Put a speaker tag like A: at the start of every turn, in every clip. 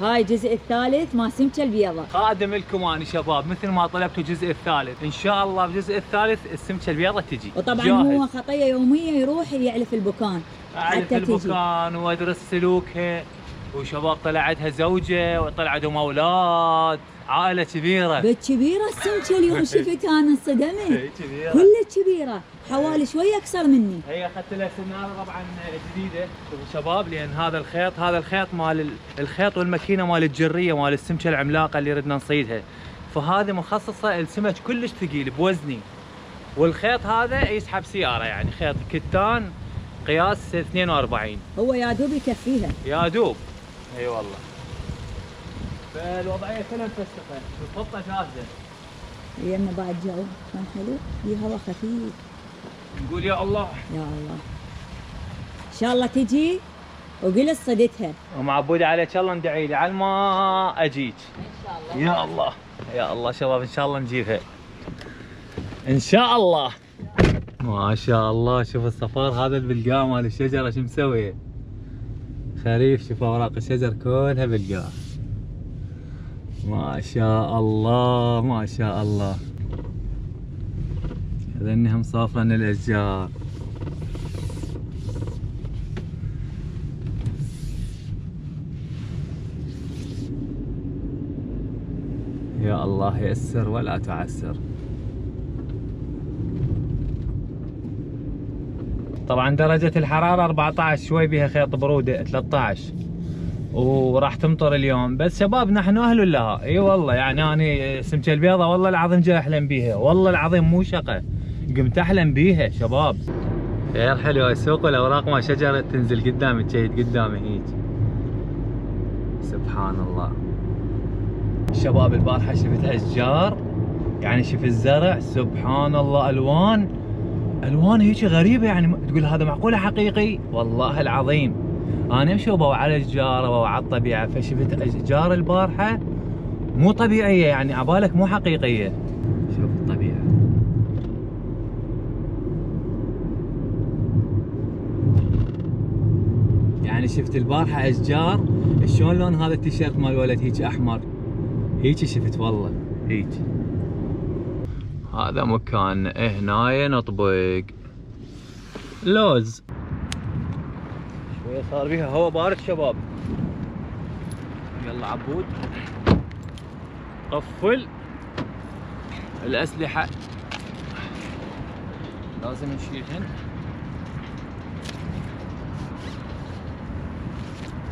A: هاي الجزء الثالث مع سمكة البيضة.
B: قادم لكم انا شباب مثل ما طلبتوا الجزء الثالث، ان شاء الله بالجزء الثالث السمكة البيضة تجي.
A: وطبعا
B: جاهز.
A: هو خطية يومية يروح يعلف البكان.
B: اعرف البكان وادرس سلوكها، وشباب طلع عندها زوجة وطلع عندهم اولاد، عائلة كبيرة.
A: بيت كبيرة السمكة اليوم شفتها انا انصدمت.
B: كبيرة.
A: كلها كبيرة، حوالي شوية اكثر مني.
B: هي اخذت لها سنارة طبعا جديدة، شوفوا شباب، لان هذا الخيط مال الخيط والماكينة مال الجرية مال السمكة العملاقة اللي ردنا نصيدها، فهذه مخصصة السمك كلش ثقيل بوزني، والخيط هذا يسحب سيارة، يعني خيط كتان قياس 42.
A: هو يا دوب يكفيها.
B: يا دوب. اي والله. فالوضعية كلها مفسخة، الخطة جاهزة.
A: يمنا بعد جو كان حلو، في هواء خفيف.
B: نقول يا الله.
A: يا الله. ان شاء الله تجي وقلت صدتها.
B: ومعبودي عليك الله ندعي لي على ما اجيك.
A: ان شاء الله.
B: يا الله. يا الله شباب ان شاء الله نجيبها. ان شاء الله. ما شاء الله، شوف الصفار هذا البلقاء مال الشجرة شو مسوي؟ خريف، شوف اوراق الشجر كلها بلقاء. ما شاء الله ما شاء الله. هذنهم صافرن الاشجار. يا الله يسر ولا تعسر. طبعا درجة الحرارة 14، شوي بها خيط برودة 13، وراح تمطر اليوم، بس شباب نحن اهل لها. اي والله، يعني انا سمكة البيضة والله العظيم جاي احلم بيها، والله العظيم مو شقة، قمت احلم بيها شباب. غير حلوة السوق، والاوراق ما شجرة تنزل قدامي، تشيد قدامي هيك. سبحان الله. شباب البارحة شفت اشجار، يعني شفت الزرع، سبحان الله، الوان هيك غريبة، يعني تقول هذا معقولة حقيقي؟ والله العظيم انا امشي وبوع على الاشجار وبوع على الطبيعة، فشفت اشجار البارحة مو طبيعية، يعني عبالك مو حقيقية. شوف الطبيعة. يعني شفت البارحة اشجار، شلون لون هذا التيشيرت مال الولد هيك احمر، هيك شفت والله هيك. هذا مكان هنايا نطبق لوز. شوية صار بيها هواء بارد شباب. يلا عبود قفل الأسلحة، لازم نشيلهن.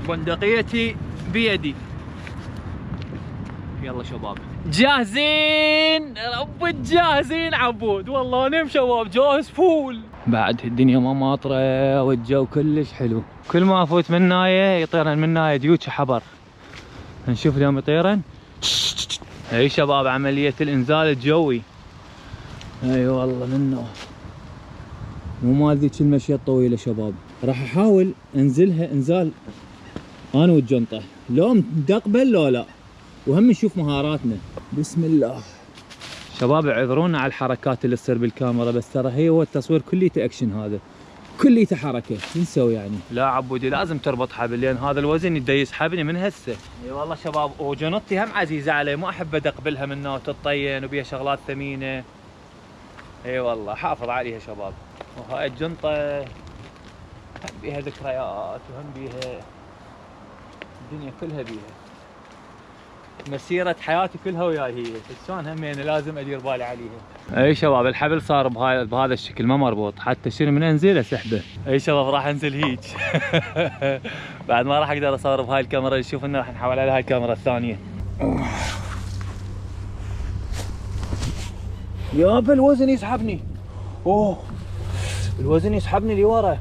B: بندقيتي بيدي. يلا شباب جاهزين؟ رب جاهزين عبود، والله نم شباب جاهز فول. بعد الدنيا ما ماطرة والجو كلش حلو، كل ما افوت من نايه يطيرن من نايه ديوك حبر، نشوف اليوم يطيرن. اي شباب عملية الانزال الجوي. اي والله منه، مو مال ذيك المشية الطويلة شباب. راح احاول انزلها انزال انا والجنطة، لو مدقبل لو لا، وهم نشوف مهاراتنا. بسم الله. شباب اعذرونا على الحركات اللي تصير بالكاميرا، بس ترى هو التصوير كليته اكشن، هذا كليته حركه، شو نسوي يعني؟ لا عبودي لازم تربط حبل، لان هذا الوزن يبدا يسحبني من هسه. اي والله شباب، وجنطتي هم عزيزه علي، ما احب ادقبلها منه وتطين وبيها شغلات ثمينه. اي والله حافظ عليها شباب. وهاي الجنطه هم بيها ذكريات، وهم بيها الدنيا كلها بيها، مسيرة حياتي كلها وياي هي، شلون هم يعني لازم ادير بالي عليها. اي شباب الحبل صار بهذا الشكل ما مربوط، حتى شنو من انزل اسحبه. اي شباب راح انزل هيك. بعد ما راح اقدر اصور بهاي الكاميرا، نشوف انه راح نحول على هاي الكاميرا الثانية. يابا الوزن يسحبني، اوه الوزن يسحبني لورا.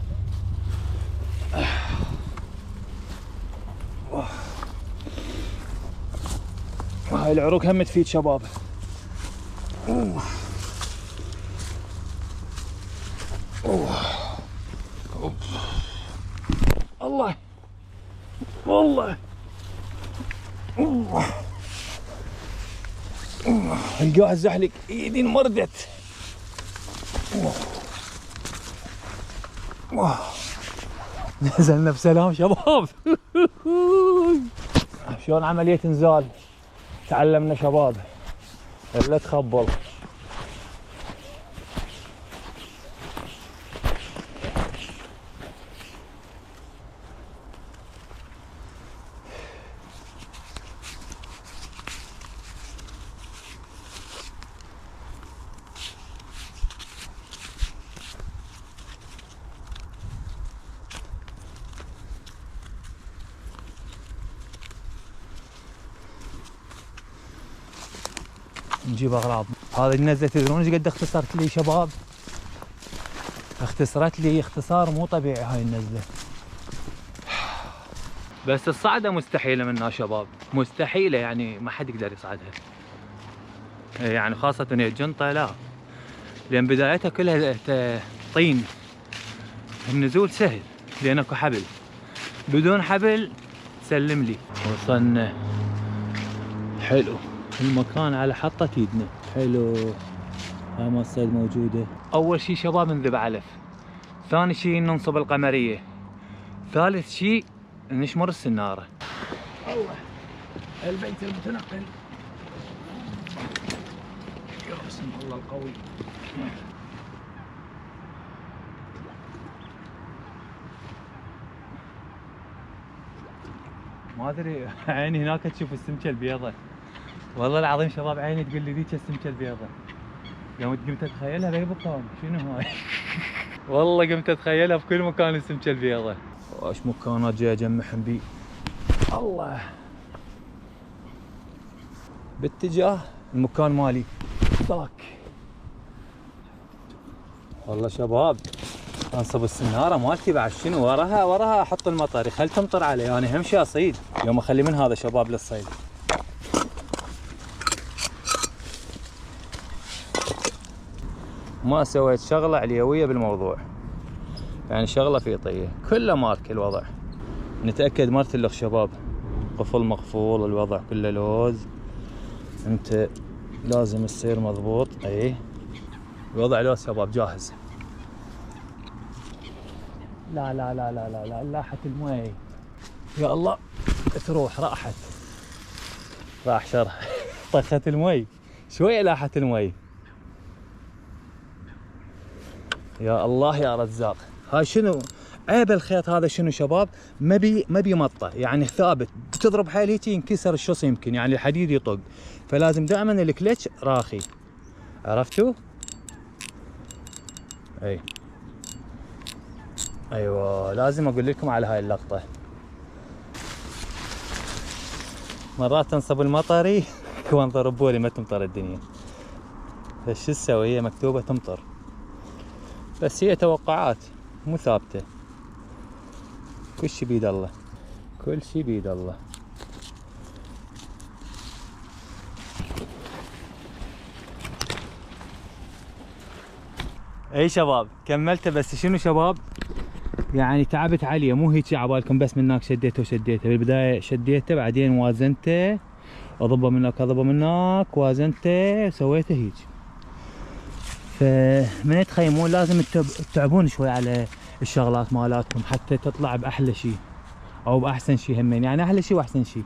B: هاي العروق هم تفيد شباب. أوه. أوه. أوه. الله والله. أوه. أوه. القاع الزحلق ايدي انمردت. أوه. أوه. نزلنا بسلام شباب. شلون عملية انزال تعلمنا شباب، لا تخبل. نجيب اغراض. هذه النزله تدرون ايش قد اختصرت لي شباب؟ اختصرت لي اختصار مو طبيعي هاي النزله. بس الصعده مستحيله منها شباب، مستحيله يعني ما حد يقدر يصعدها. يعني خاصه هي الجنطه لا، لان بدايتها كلها طين. النزول سهل لان اكو حبل، بدون حبل سلم لي. وصلنا. حلو المكان على حطة ايدنا. حلو. هاي ما الصيد موجودة. اول شي شباب نذب علف، ثاني شي ننصب القمرية، ثالث شي نشمر السنارة. الله البيت المتنقل. يا بسم الله القوي. ما ادري عيني هناك تشوف السمكة البيضة. والله العظيم شباب عيني تقول لي ذيك السمكة البيضة. يوم قمت اتخيلها بأي مكان. شنو هاي؟ والله قمت اتخيلها بكل مكان السمكة البيضة. واش مكانات جاي اجمعهم بي. الله. باتجاه المكان مالي. طاك. والله شباب انصب السنارة مالتي بعد شنو وراها احط المطر خل تمطر علي. انا يعني اهم شيء اصيد. يوم اخلي من هذا شباب للصيد. ما سويت شغلة عليوية بالموضوع، يعني شغلة في طية كله مارك الوضع. نتأكد مرتلخ شباب، قفل مقفول، الوضع كله لوز. انت لازم تصير مضبوط. اي الوضع لوز شباب جاهز. لا لا لا لا لا لا لاحت المي. يا الله تروح راح شرح. طخت المي شوية لاحت المي. يا الله يا رزاق. هاي شنو عيب الخيط هذا؟ شنو شباب؟ ما بي مطه، يعني ثابت. تضرب حيل هيك ينكسر الشص يمكن، يعني الحديد يطق. فلازم دائما الكلتش راخي. عرفتوا؟ اي ايوه لازم اقول لكم على هاي اللقطه. مرات تنصب المطري وانظر بولي ما تمطر الدنيا. فش تسوي؟ هي مكتوبه تمطر، بس هي توقعات مو ثابته. كل شي بيد الله، كل شي بيد الله. اي شباب كملته. بس شنو شباب يعني تعبت عليه، مو هيك عبالكم بس من هناك شديته بالبدايه شديته بعدين وازنته، اضبه من هناك اضبه من هناك، وازنته سويته هيك. فمن تخيمون لازم تتعبون شوي على الشغلات مالاتكم حتى تطلع باحلى شيء او باحسن شيء. همين يعني احلى شيء واحسن شيء.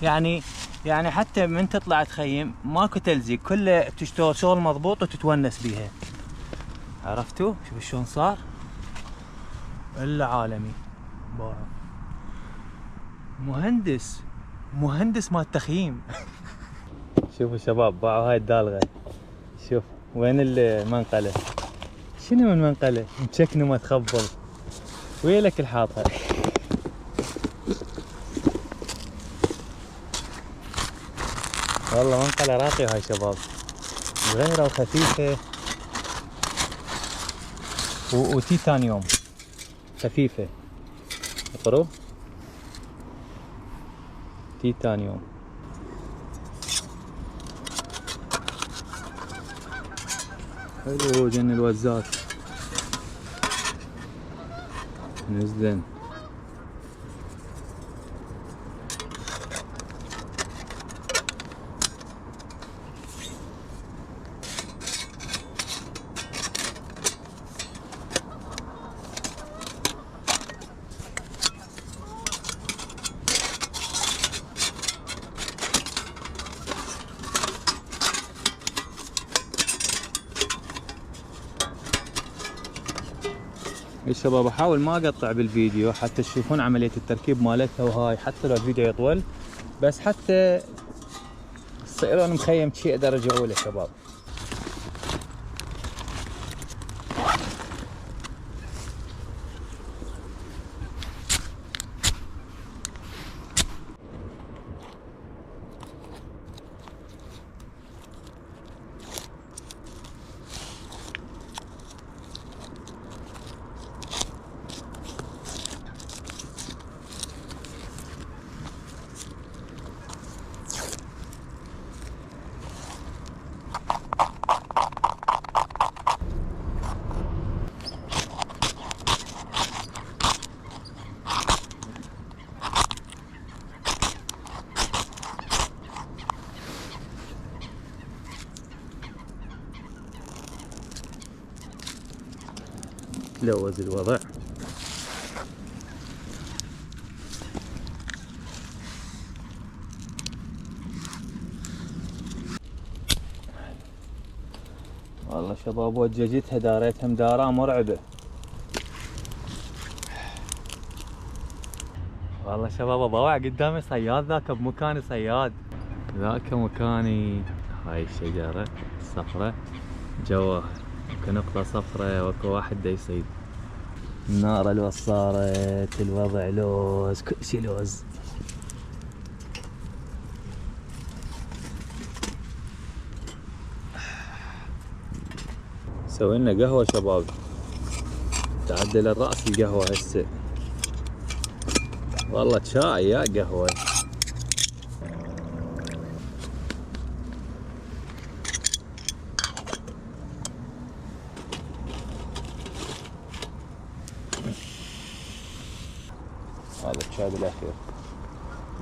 B: يعني حتى من تطلع تخيم ماكو تلزيق، كله تشتغل شغل مضبوط وتتونس بيها. عرفتوا شوف شلون صار؟ الا عالمي. مهندس مال تخييم. شوفوا شباب باعوا هاي الدالغه. شوف وين المنقله. شنو المنقله؟ مشكنه ما تخبل. ويلك الحاطها. والله منقله راقيه هاي شباب، صغيره وخفيفه وتيتانيوم خفيفه. اقروا تيتانيوم. حلو جن الوزات نزلن. الشباب احاول ما اقطع بالفيديو حتى تشوفون عملية التركيب مالتها، وهاي حتى لو الفيديو يطول بس حتى تصيرون مخيم شيء درجة اولى شباب. تلوز الوضع. والله شباب وججتها داريتها مدارة مرعبة. والله شباب ضوع قدامي صياد، ذاك بمكاني صياد، ذاك مكاني. هاي الشجرة الصفرة جوا اكو نقطة صفرة واكو واحد دا يصيد. النار الوز صارت، الوضع لوز، كل شي لوز. سوينا قهوة شباب، تعدل الرأس القهوة هسه. والله شاي يا قهوة. هذا الشاي بالاخير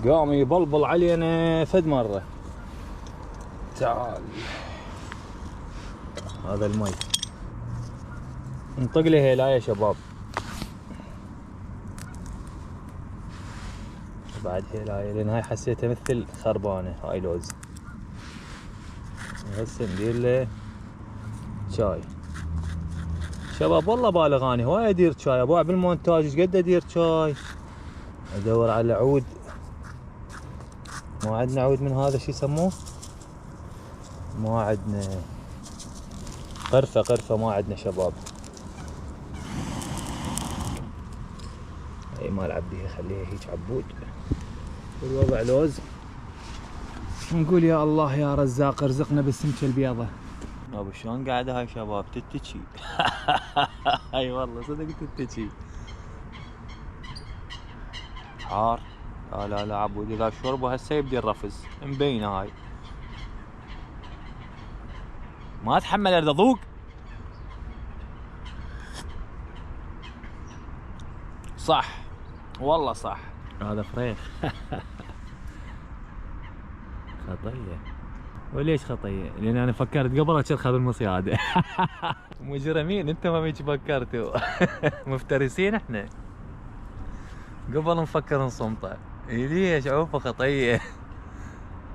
B: قام يبلبل علينا فد مرة. تعال هذا المي انطق لي هيلاية شباب. بعد هيلاية لان هاي حسيتها مثل خربانة. هاي لوز. هسه ندير له شاي شباب. والله بالغ اني هواي ادير شاي ابوع بالمونتاج. ايش قد ادير شاي؟ ادور على عود. ما عندنا عود من هذا شو يسموه؟ ما عندنا قرفة ما عندنا شباب. اي ما العب بيها خليها هيك عبود. والوضع لوز. نقول يا الله يا رزاق ارزقنا بالسمكة البيضة. ابو شلون قاعدة هاي شباب تتشي. اي والله صدق تتشي. حار. لا عبود اذا شربوا هسه يبدي الرفز مبينه. هاي ما اتحمل اريد اذوق. صح والله صح. هذا فريخ. خطيه. وليش خطيه؟ لان انا فكرت قبل اشرخها بالمصياده. مجرمين انتم ما بيك فكرتوا. مفترسين احنا. قبل نفكر نصمته. ليش عوفه خطيه.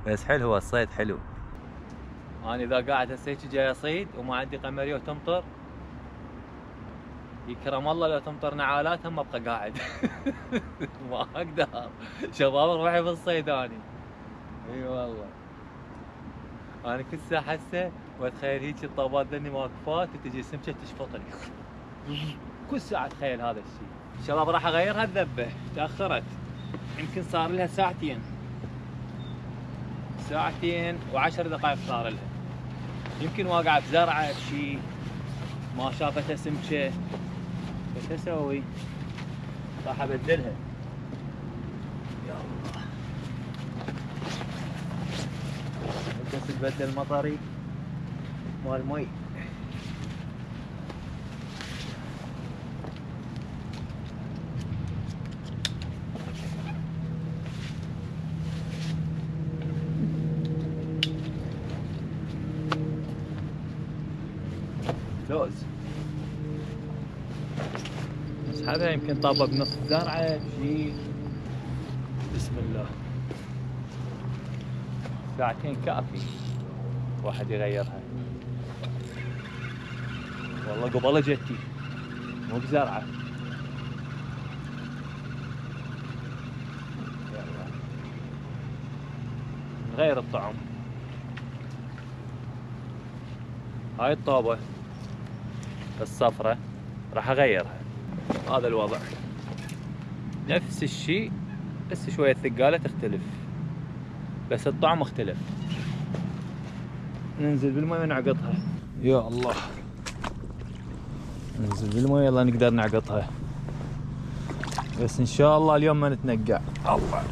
B: بس حلو هو الصيد حلو. انا اذا قاعد هسه هيك جاي اصيد وما عندي قمريه وتمطر يكرم الله لو تمطر نعالات هم ابقى قاعد. ما اقدر شباب روحي بالصيد اني. اي والله انا كل ساعه هسه واتخيل هيك الطابات ذني واقفات وتجي سمكه تشفطني. كل ساعه اتخيل هذا الشيء. شباب راح اغير هالذبه تاخرت يمكن صار لها ساعتين و10 دقائق صار لها. يمكن واقعه بزرعه بشي ما شافتها سمكه. ايش اسوي؟ راح ابدلها. يلا بس تبدل مطري مال مي. لوز اسحبها يمكن طابه بنص زرعه بشي. بسم الله. ساعتين كافي واحد يغيرها. والله قبل جتي مو بزرعه. يلا نغير الطعم. هاي الطوبة الصفرة راح اغيرها. هذا الوضع نفس الشيء بس شوية الثقالة تختلف، بس الطعم مختلف. ننزل بالماء ونعقطها. يا الله ننزل بالماء يلا نقدر نعقطها، بس ان شاء الله اليوم ما نتنقع. الله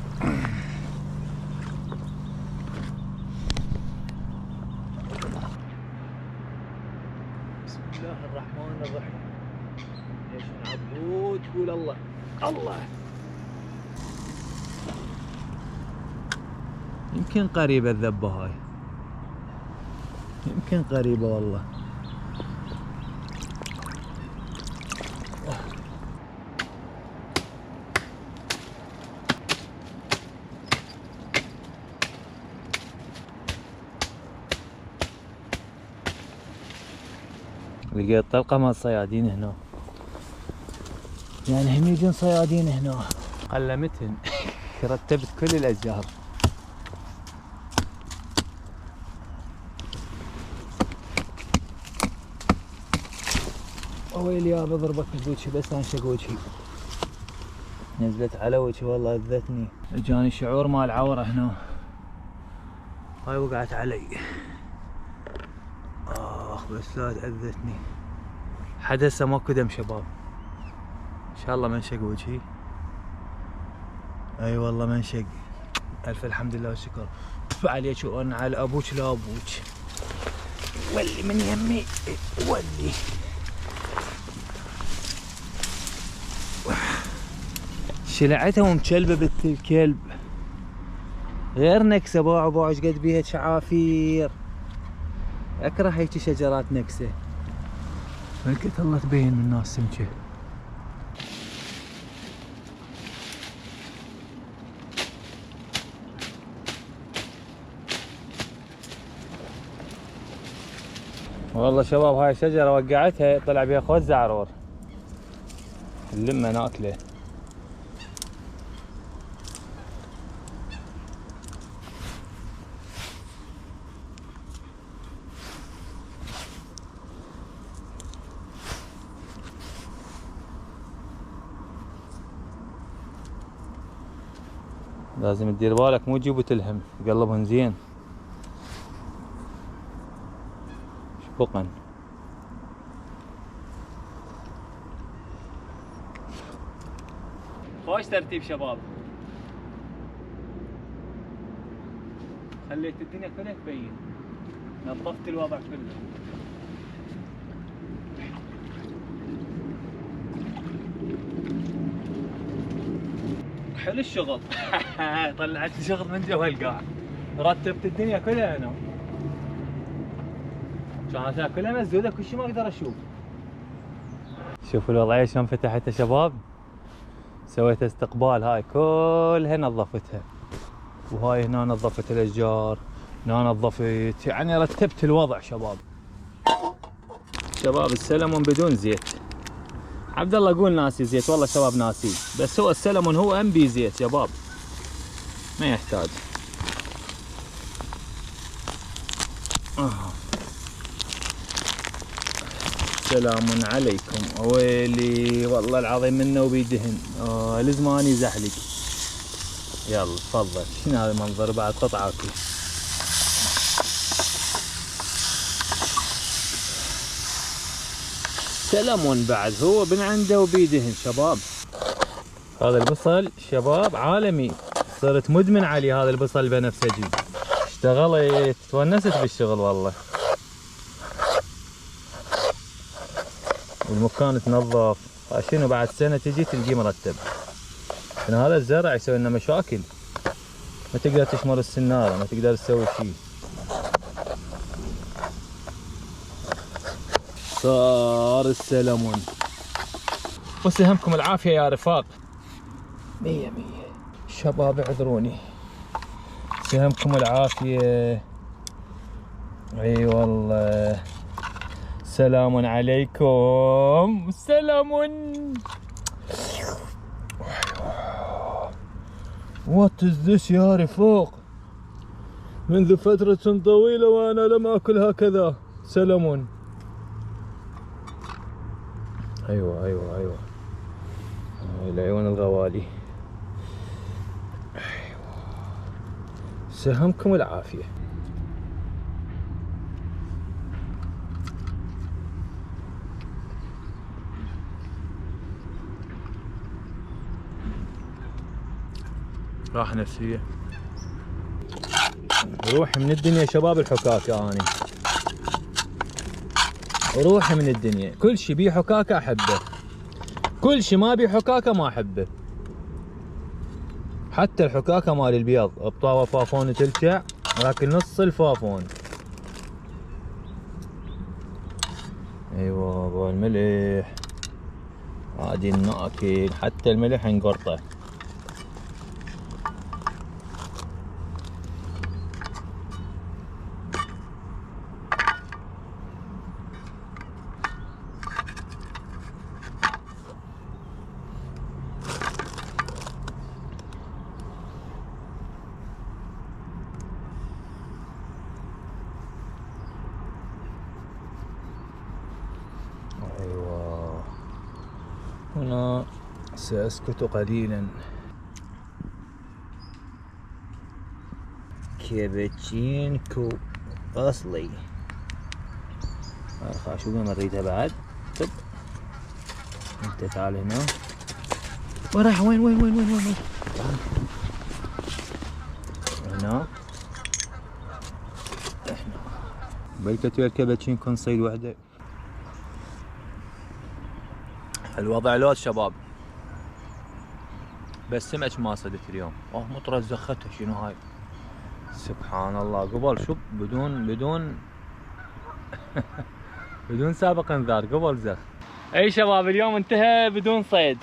B: بسم الله الرحمن الرحيم. ايش عبود قول الله الله. يمكن قريبة الذبة هاي، يمكن قريبة والله. لقيت طلقة مال صيادين هنا، يعني هم يجون صيادين هنا. قلمتهن رتبت كل الأشجار. ويلي يا بضربك بوجهي بس انشق وجهي. نزلت على وجهي والله اذتني. جاني شعور مال عورة هنا. هاي وقعت علي. اخ بس لا تأذتني. حد هسه ماكو دم شباب. ان شاء الله ما انشق وجهي. اي والله ما انشق. الف الحمد لله والشكر. عليك وانا على ابوك لا ابوك. ولي من يمي ولي. شلعتها ومكلبة بنت الكلب. غير نكسة باع باع ايش قد بيها شعافير. اكره هيك شجرات نكسة. قلت الله تبين من الناس سمكة. والله شباب هاي الشجرة وقعتها طلع بيها خوذ زعرور. اللمة ناكله. لازم تدير بالك مو تجيب وتلهم، قلبهن زين. شبقن. خوش ترتيب شباب. خليت الدنيا كلها تبين. نظفت الوضع كله. حلو الشغل. طلعت شغل من جوا القاع. رتبت الدنيا كلها هنا. كانت كلها مسدوده كل شيء ما اقدر اشوف. شوفوا الوضعيه شلون فتحتها شباب. سويت استقبال هاي كلها نظفتها. وهاي هنا نظفت الاشجار، هنا نظفت، يعني رتبت الوضع شباب. شباب السلمون بدون زيت. عبد الله قول ناسي زيت، والله شباب ناسي، بس هو السلمون هو بي زيت شباب. ما يحتاج. سلام عليكم. ويلي والله العظيم منه وبيدهن. لزماني زحلق. يلا تفضل. شنو هذا المنظر بعد قطعة اكل. سلمون بعد هو من عنده وبيدهن شباب. هذا البصل شباب عالمي، صرت مدمن عليه هذا البصل البنفسجي. اشتغلت تونست بالشغل والله. والمكان تنظف. شنو بعد سنة تجي تلقيه مرتب. لأن هذا الزرع يسوي لنا مشاكل. ما تقدر تشمر السنارة، ما تقدر تسوي شيء. صار السلمون. وسهمكم العافية يا رفاق. 100 100. شباب اعذروني. سهمكم العافية. اي والله. سلام عليكم. سلام. What is this يا رفاق؟ منذ فترة طويلة وأنا لم أكل هكذا سلمون. أيوة أيوة أيوة، العيون الغوالي. أيوة، سهمكم العافية. راحة نفسية. روحي من الدنيا شباب الحكاكة. أنا روحي من الدنيا، كل شي بيه حكاكة أحبه، كل شي ما بيه حكاكة ما أحبه. حتى الحكاكة مال البيض بطاوة فافون تلشع، لكن نص الفافون. ايوه ابو الملح، عادي ناكل حتى الملح نقرطه. أيوة، هنا سأسكت قليلا. كابتشينكو أصلي. شو ما نريدها بعد. طب أنت تعال هنا. وين رايح؟ وين وين وين وين وين؟ هنا. بلكت ويا الكابتشينكو نصيد وحدة. الوضع لوز شباب، بس سمك ما صدت اليوم. مطرة زختها شنو هاي؟ سبحان الله. قبل شوف بدون بدون سابق انذار، قبل زخ. اي شباب اليوم انتهى بدون صيد.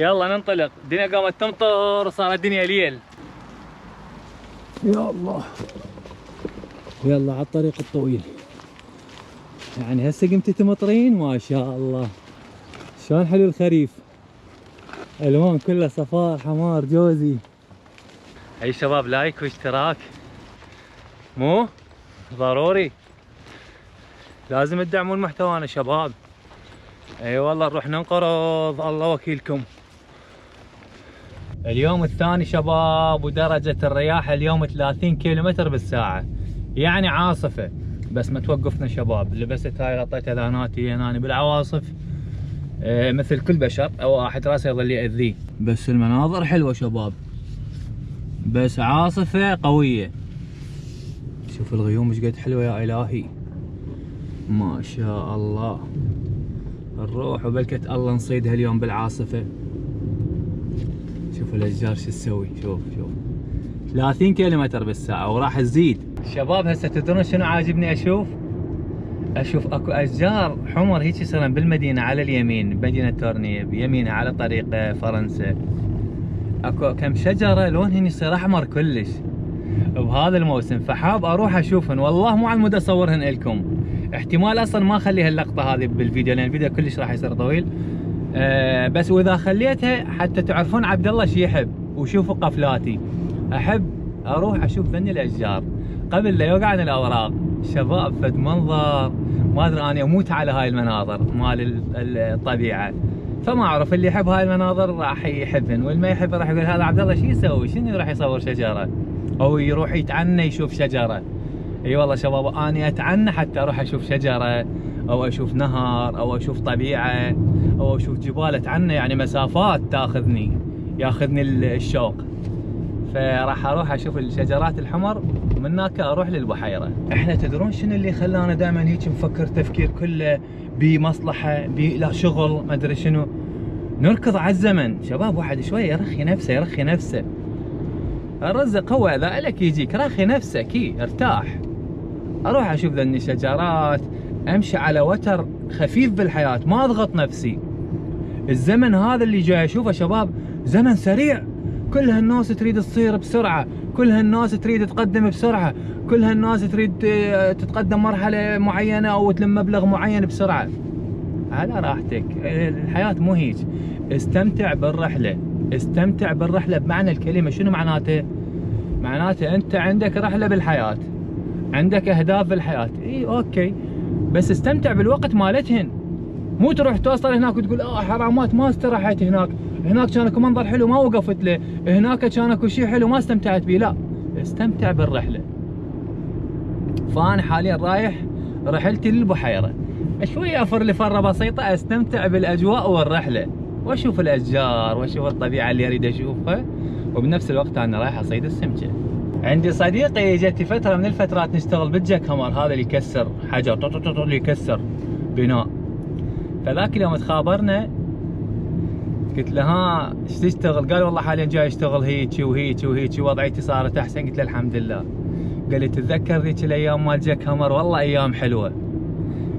B: يلا ننطلق، الدنيا قامت تمطر وصارت الدنيا ليل. يا الله، يلا على الطريق الطويل. يعني هسه قمتوا تمطرين ما شاء الله. شلون حلو الخريف، الوان كلها صفار حمار جوزي. اي شباب لايك واشتراك مو ضروري، لازم تدعمون محتوانا شباب. اي والله نروح ننقرض الله وكيلكم. اليوم الثاني شباب، ودرجة الرياح اليوم 30 كيلومتر بالساعة، يعني عاصفة. بس ما توقفنا شباب، لبست هاي غطيتها ذاناتي انا بالعواصف مثل كل بشر، او واحد راسه يظل يأذيه. بس المناظر حلوة شباب، بس عاصفة قوية. شوف الغيوم ايش قد حلوة يا الهي، ما شاء الله. نروح وبلكة الله نصيدها اليوم بالعاصفة. شوف الاشجار شو تسوي، شوف 30 كيلومتر بالساعة وراح تزيد. شباب هسه تدرون شنو عاجبني اشوف اكو اشجار حمر هيك يصيرن بالمدينة على اليمين، مدينة تورنية بيمينها على طريق فرنسا. اكو كم شجرة لونهن يصير احمر كلش بهذا الموسم، فحاب اروح اشوفهن. والله مو على المود اصورهن لكم، احتمال اصلا ما اخلي هاللقطة هذه بالفيديو لان الفيديو كلش راح يصير طويل. بس واذا خليتها حتى تعرفون عبد الله شي يحب، وشوفوا قفلاتي احب اروح اشوف ذني الاشجار قبل لا يوقعن الاوراق. شباب فد منظر ما ادري، انا اموت على هاي المناظر مال الطبيعه. فما اعرف، اللي يحب هاي المناظر راح يحبن، واللي ما يحب راح يقول هذا عبد الله شو يسوي؟ شنو راح يصور شجره او يروح يتعنى يشوف شجره؟ اي والله شباب اني اتعنى حتى اروح اشوف شجره او اشوف نهر او اشوف طبيعه او اشوف جبال. اتعنى يعني مسافات ياخذني الشوق. فراح اروح اشوف الشجرات الحمر ومن هناك اروح للبحيره. احنا تدرون شنو اللي خلانا دائما هيك نفكر تفكير كله بمصلحه لا شغل ما ادري شنو؟ نركض على الزمن شباب. واحد شوي يرخي نفسه. الرزق هو اذا لك يجيك، رخي نفسك ارتاح. اروح اشوف ذني الشجرات، امشي على وتر خفيف بالحياه، ما اضغط نفسي. الزمن هذا اللي جاي اشوفه شباب زمن سريع، كل هالناس تريد تصير بسرعه، كل هالناس تريد تقدم بسرعة، كل هالناس تريد تتقدم مرحلة معينة أو تلم مبلغ معين بسرعة. على راحتك، الحياة مو هيك. استمتع بالرحلة، استمتع بالرحلة بمعنى الكلمة. شنو معناته؟ معناته أنت عندك رحلة بالحياة، عندك أهداف بالحياة، إي أوكي، بس استمتع بالوقت مالتهن. مو تروح توصل هناك وتقول حرامات ما استرحت هناك، هناك كان اكو منظر حلو ما وقفت له، هناك كان اكو شيء حلو ما استمتعت به. لا، استمتع بالرحله. فانا حاليا رايح رحلتي للبحيره، شوي افر لي فره بسيطه، استمتع بالاجواء والرحله، واشوف الاشجار واشوف الطبيعه اللي اريد اشوفها، وبنفس الوقت انا رايح اصيد السمكه. عندي صديقي جت فتره من الفترات نشتغل بالجاك هامر، هذا اللي يكسر حجر، اللي يكسر بناء. فذاك اليوم تخابرنا، قلت له ها ايش تشتغل؟ قال والله حاليا جاي اشتغل هيك وهيك وهيك، وضعيتي صارت احسن. قلت له الحمد لله. قال لي تتذكر ذيك الايام مال جاك هامر؟ والله ايام حلوه.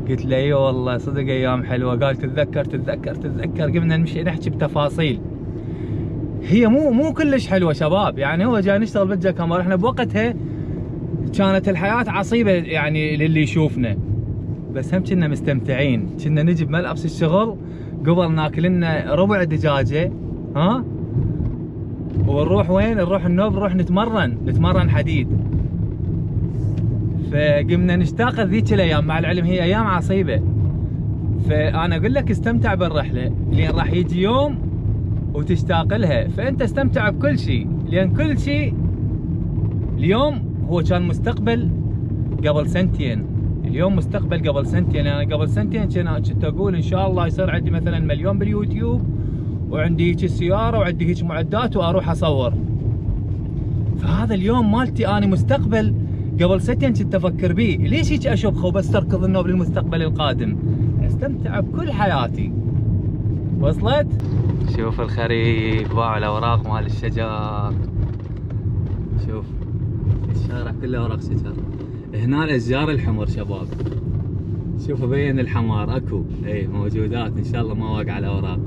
B: قلت له اي والله صدق ايام حلوه. قال تتذكر قمنا نمشي نحكي بتفاصيل. هي مو كلش حلوه شباب، يعني هو جاي نشتغل بالجاك هامر، احنا بوقتها كانت الحياه عصيبه يعني للي يشوفنا، بس هم كنا مستمتعين. كنا نجي بملابس الشغل قبل ناكل لنا ربع دجاجه، ها، ونروح وين؟ نروح النوب، نروح نتمرن حديد. فقمنا نشتاق ذيك الايام، مع العلم هي ايام عصيبه. فانا اقول لك استمتع بالرحله، لان راح يجي يوم وتشتاق لها. فانت استمتع بكل شيء، لان كل شيء اليوم هو كان مستقبل قبل سنتين، اليوم مستقبل قبل سنتين. انا قبل سنتين كنت اقول ان شاء الله يصير عندي مثلا مليون باليوتيوب، وعندي هيك السياره، وعندي هيك معدات، واروح اصور. فهذا اليوم مالتي انا مستقبل قبل سنتين كنت افكر به. ليش هيك اشبخه وبس اركض النوب للمستقبل القادم؟ استمتع بكل حياتي. وصلت؟ شوف الخريف، باع الاوراق مال الشجر. شوف الشارع كله اوراق شجر. هنا الاشجار الحمر شباب، شوفوا بين الحمار اكو، اي موجودات ان شاء الله ما واقع على اوراق.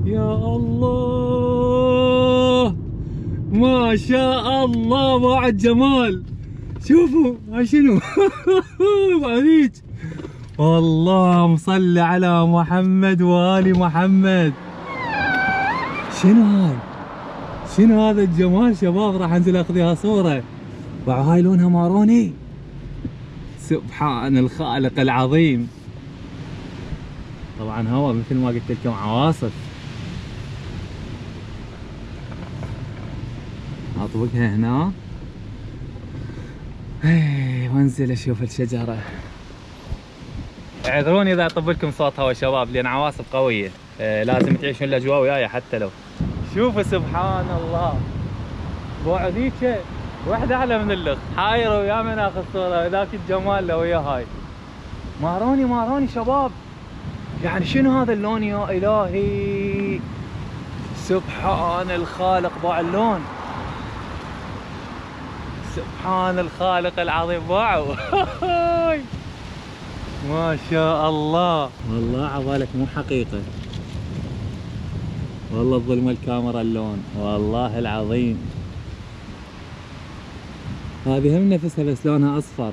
B: يا الله ما شاء الله، بعد جمال. شوفوا هاي شنو؟ بعديك والله مصلي على محمد وآل محمد. شنو هذا الجمال شباب؟ راح انزل اخذيها صورة. وهاي لونها ماروني، سبحان الخالق العظيم. طبعا هوا مثل ما قلت لكم عواصف. اطبقها هنا وانزل اشوف الشجرة. اعذروني اذا اطب لكم صوت هوا شباب، لان عواصف قوية، لازم تعيشون الاجواء وياي حتى لو. شوفوا سبحان الله، بعديك واحدة اعلى من الاخ. حاير ويا من اخذ صورة، ذاك الجمال لو ويا هاي. ماروني شباب، يعني شنو هذا اللون يا الهي؟ سبحان الخالق باع اللون، سبحان الخالق العظيم باعوا. ما شاء الله، والله عبالك مو حقيقة، والله الظلمة الكاميرا اللون، والله العظيم. هذه هم نفسها بس لونها اصفر.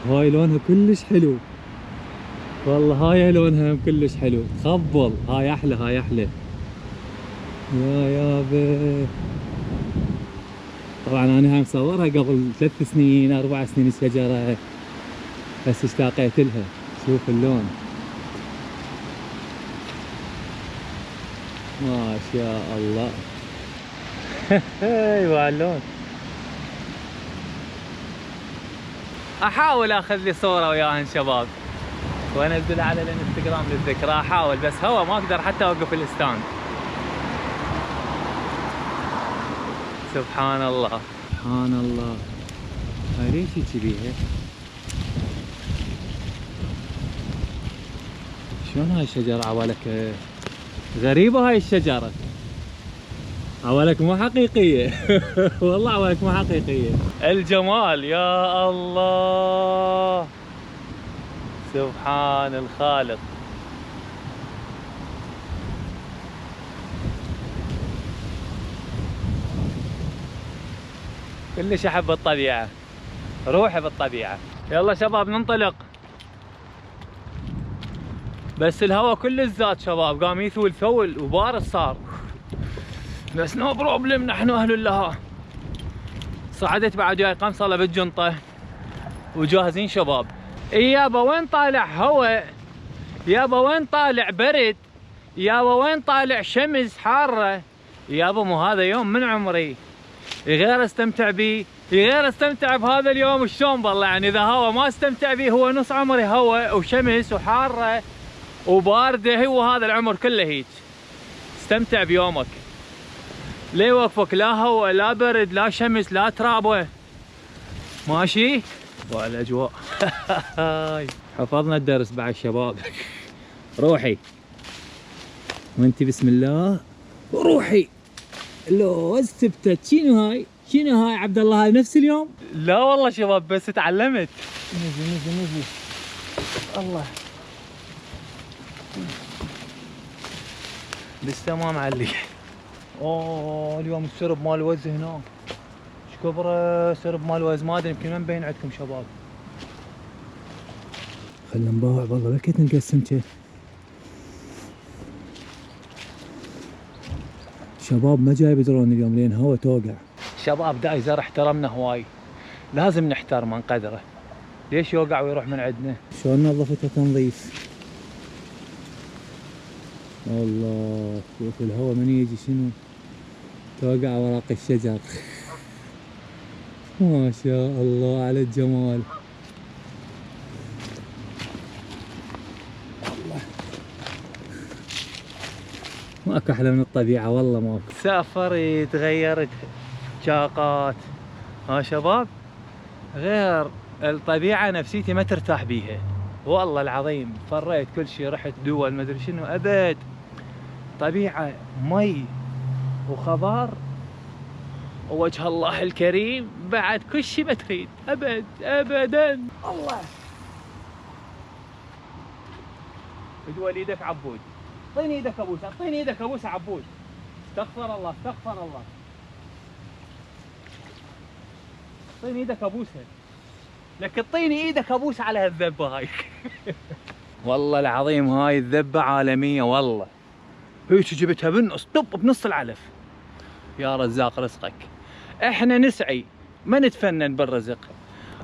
B: هاي لونها كلش حلو، والله هاي لونها هم كلش حلو. تخبل، هاي احلى، هاي احلى يا يابا. طبعا انا هاي مصورها قبل 3 سنين 4 سنين الشجرة، بس اشتاقيت لها. شوف اللون ما شاء الله. ايوه اللون. احاول اخذ لي صورة وياهن شباب وانزلها على الانستغرام للذكرى، احاول، بس هو ما اقدر حتى اوقف الستاند. سبحان الله سبحان الله. هاي ليش هيك بيها؟ شلون هاي الشجرة عوالك غريبة؟ هاي الشجرة عوالك مو حقيقية. والله عوالك مو حقيقية. الجمال يا الله، سبحان الخالق. كلش احب الطبيعة، روحي بالطبيعة. يلا شباب ننطلق. بس الهواء كلش زاد شباب، قام يثول ثول وبارد صار، بس نو بروبلم، نحن اهل اللها. صعدت بعد جاي قنصلة بالجنطة وجاهزين شباب. اي يابا وين طالع هواء، يابا وين طالع برد، يابا وين طالع شمس حارة، يابا مو هذا يوم من عمري غير استمتع بيه، غير استمتع بهذا اليوم. شلون بالله يعني اذا هوا ما استمتع بيه هو نص عمري، هوا وشمس وحاره وبارده، هو هذا العمر كله هيك. استمتع بيومك، لا يوقفك لا هوا لا برد لا شمس لا ترابه، ماشي والاجواء. حفظنا الدرس بعد شباب. روحي وانت بسم الله، روحي. لو ثبتت. شنو هاي؟ شنو هاي عبد الله؟ هاي نفس اليوم؟ لا والله شباب بس تعلمت. نزل نزل نزل. الله لسه ما معلق. اوه اليوم السرب مال الوز هنا ايش كبره، سرب مال الوز ما ادري يمكن ما مبين عندكم شباب. خلنا نباوع والله لكيت نقسم كيف. شباب ما جايب درون اليوم لين هوا توقع. شباب دايزر احترمنا هواي، لازم نحترمه نقدره، ليش يوقع ويروح من عندنا؟ شلون نظفته تنظيف. الله شوف الهوا من يجي شنو توقع اوراق الشجر. ما شاء الله على الجمال. الله ماكو احلى من الطبيعه والله ماكو. سافرت غيرت شاقات ها شباب، غير الطبيعه نفسيتي ما ترتاح بيها والله العظيم. فريت كل شيء، رحت دول ما ادري شنو، ابد طبيعه مي وخضار ووجه الله الكريم، بعد كل شيء ما تريد ابد ابدا. الله ادول ايدك عبود، اعطيني ايدك ابوس، اعطيني ايدك ابوس عبود. استغفر الله استغفر الله. اعطيني ايدك ابوسها، لك اعطيني ايدك ابوس على هالذبه هاي. والله العظيم هاي الذبه عالميه والله، هيك جبتها بالنص طب بنص العلف. يا رزاق رزقك، احنا نسعي ما نتفنن بالرزق،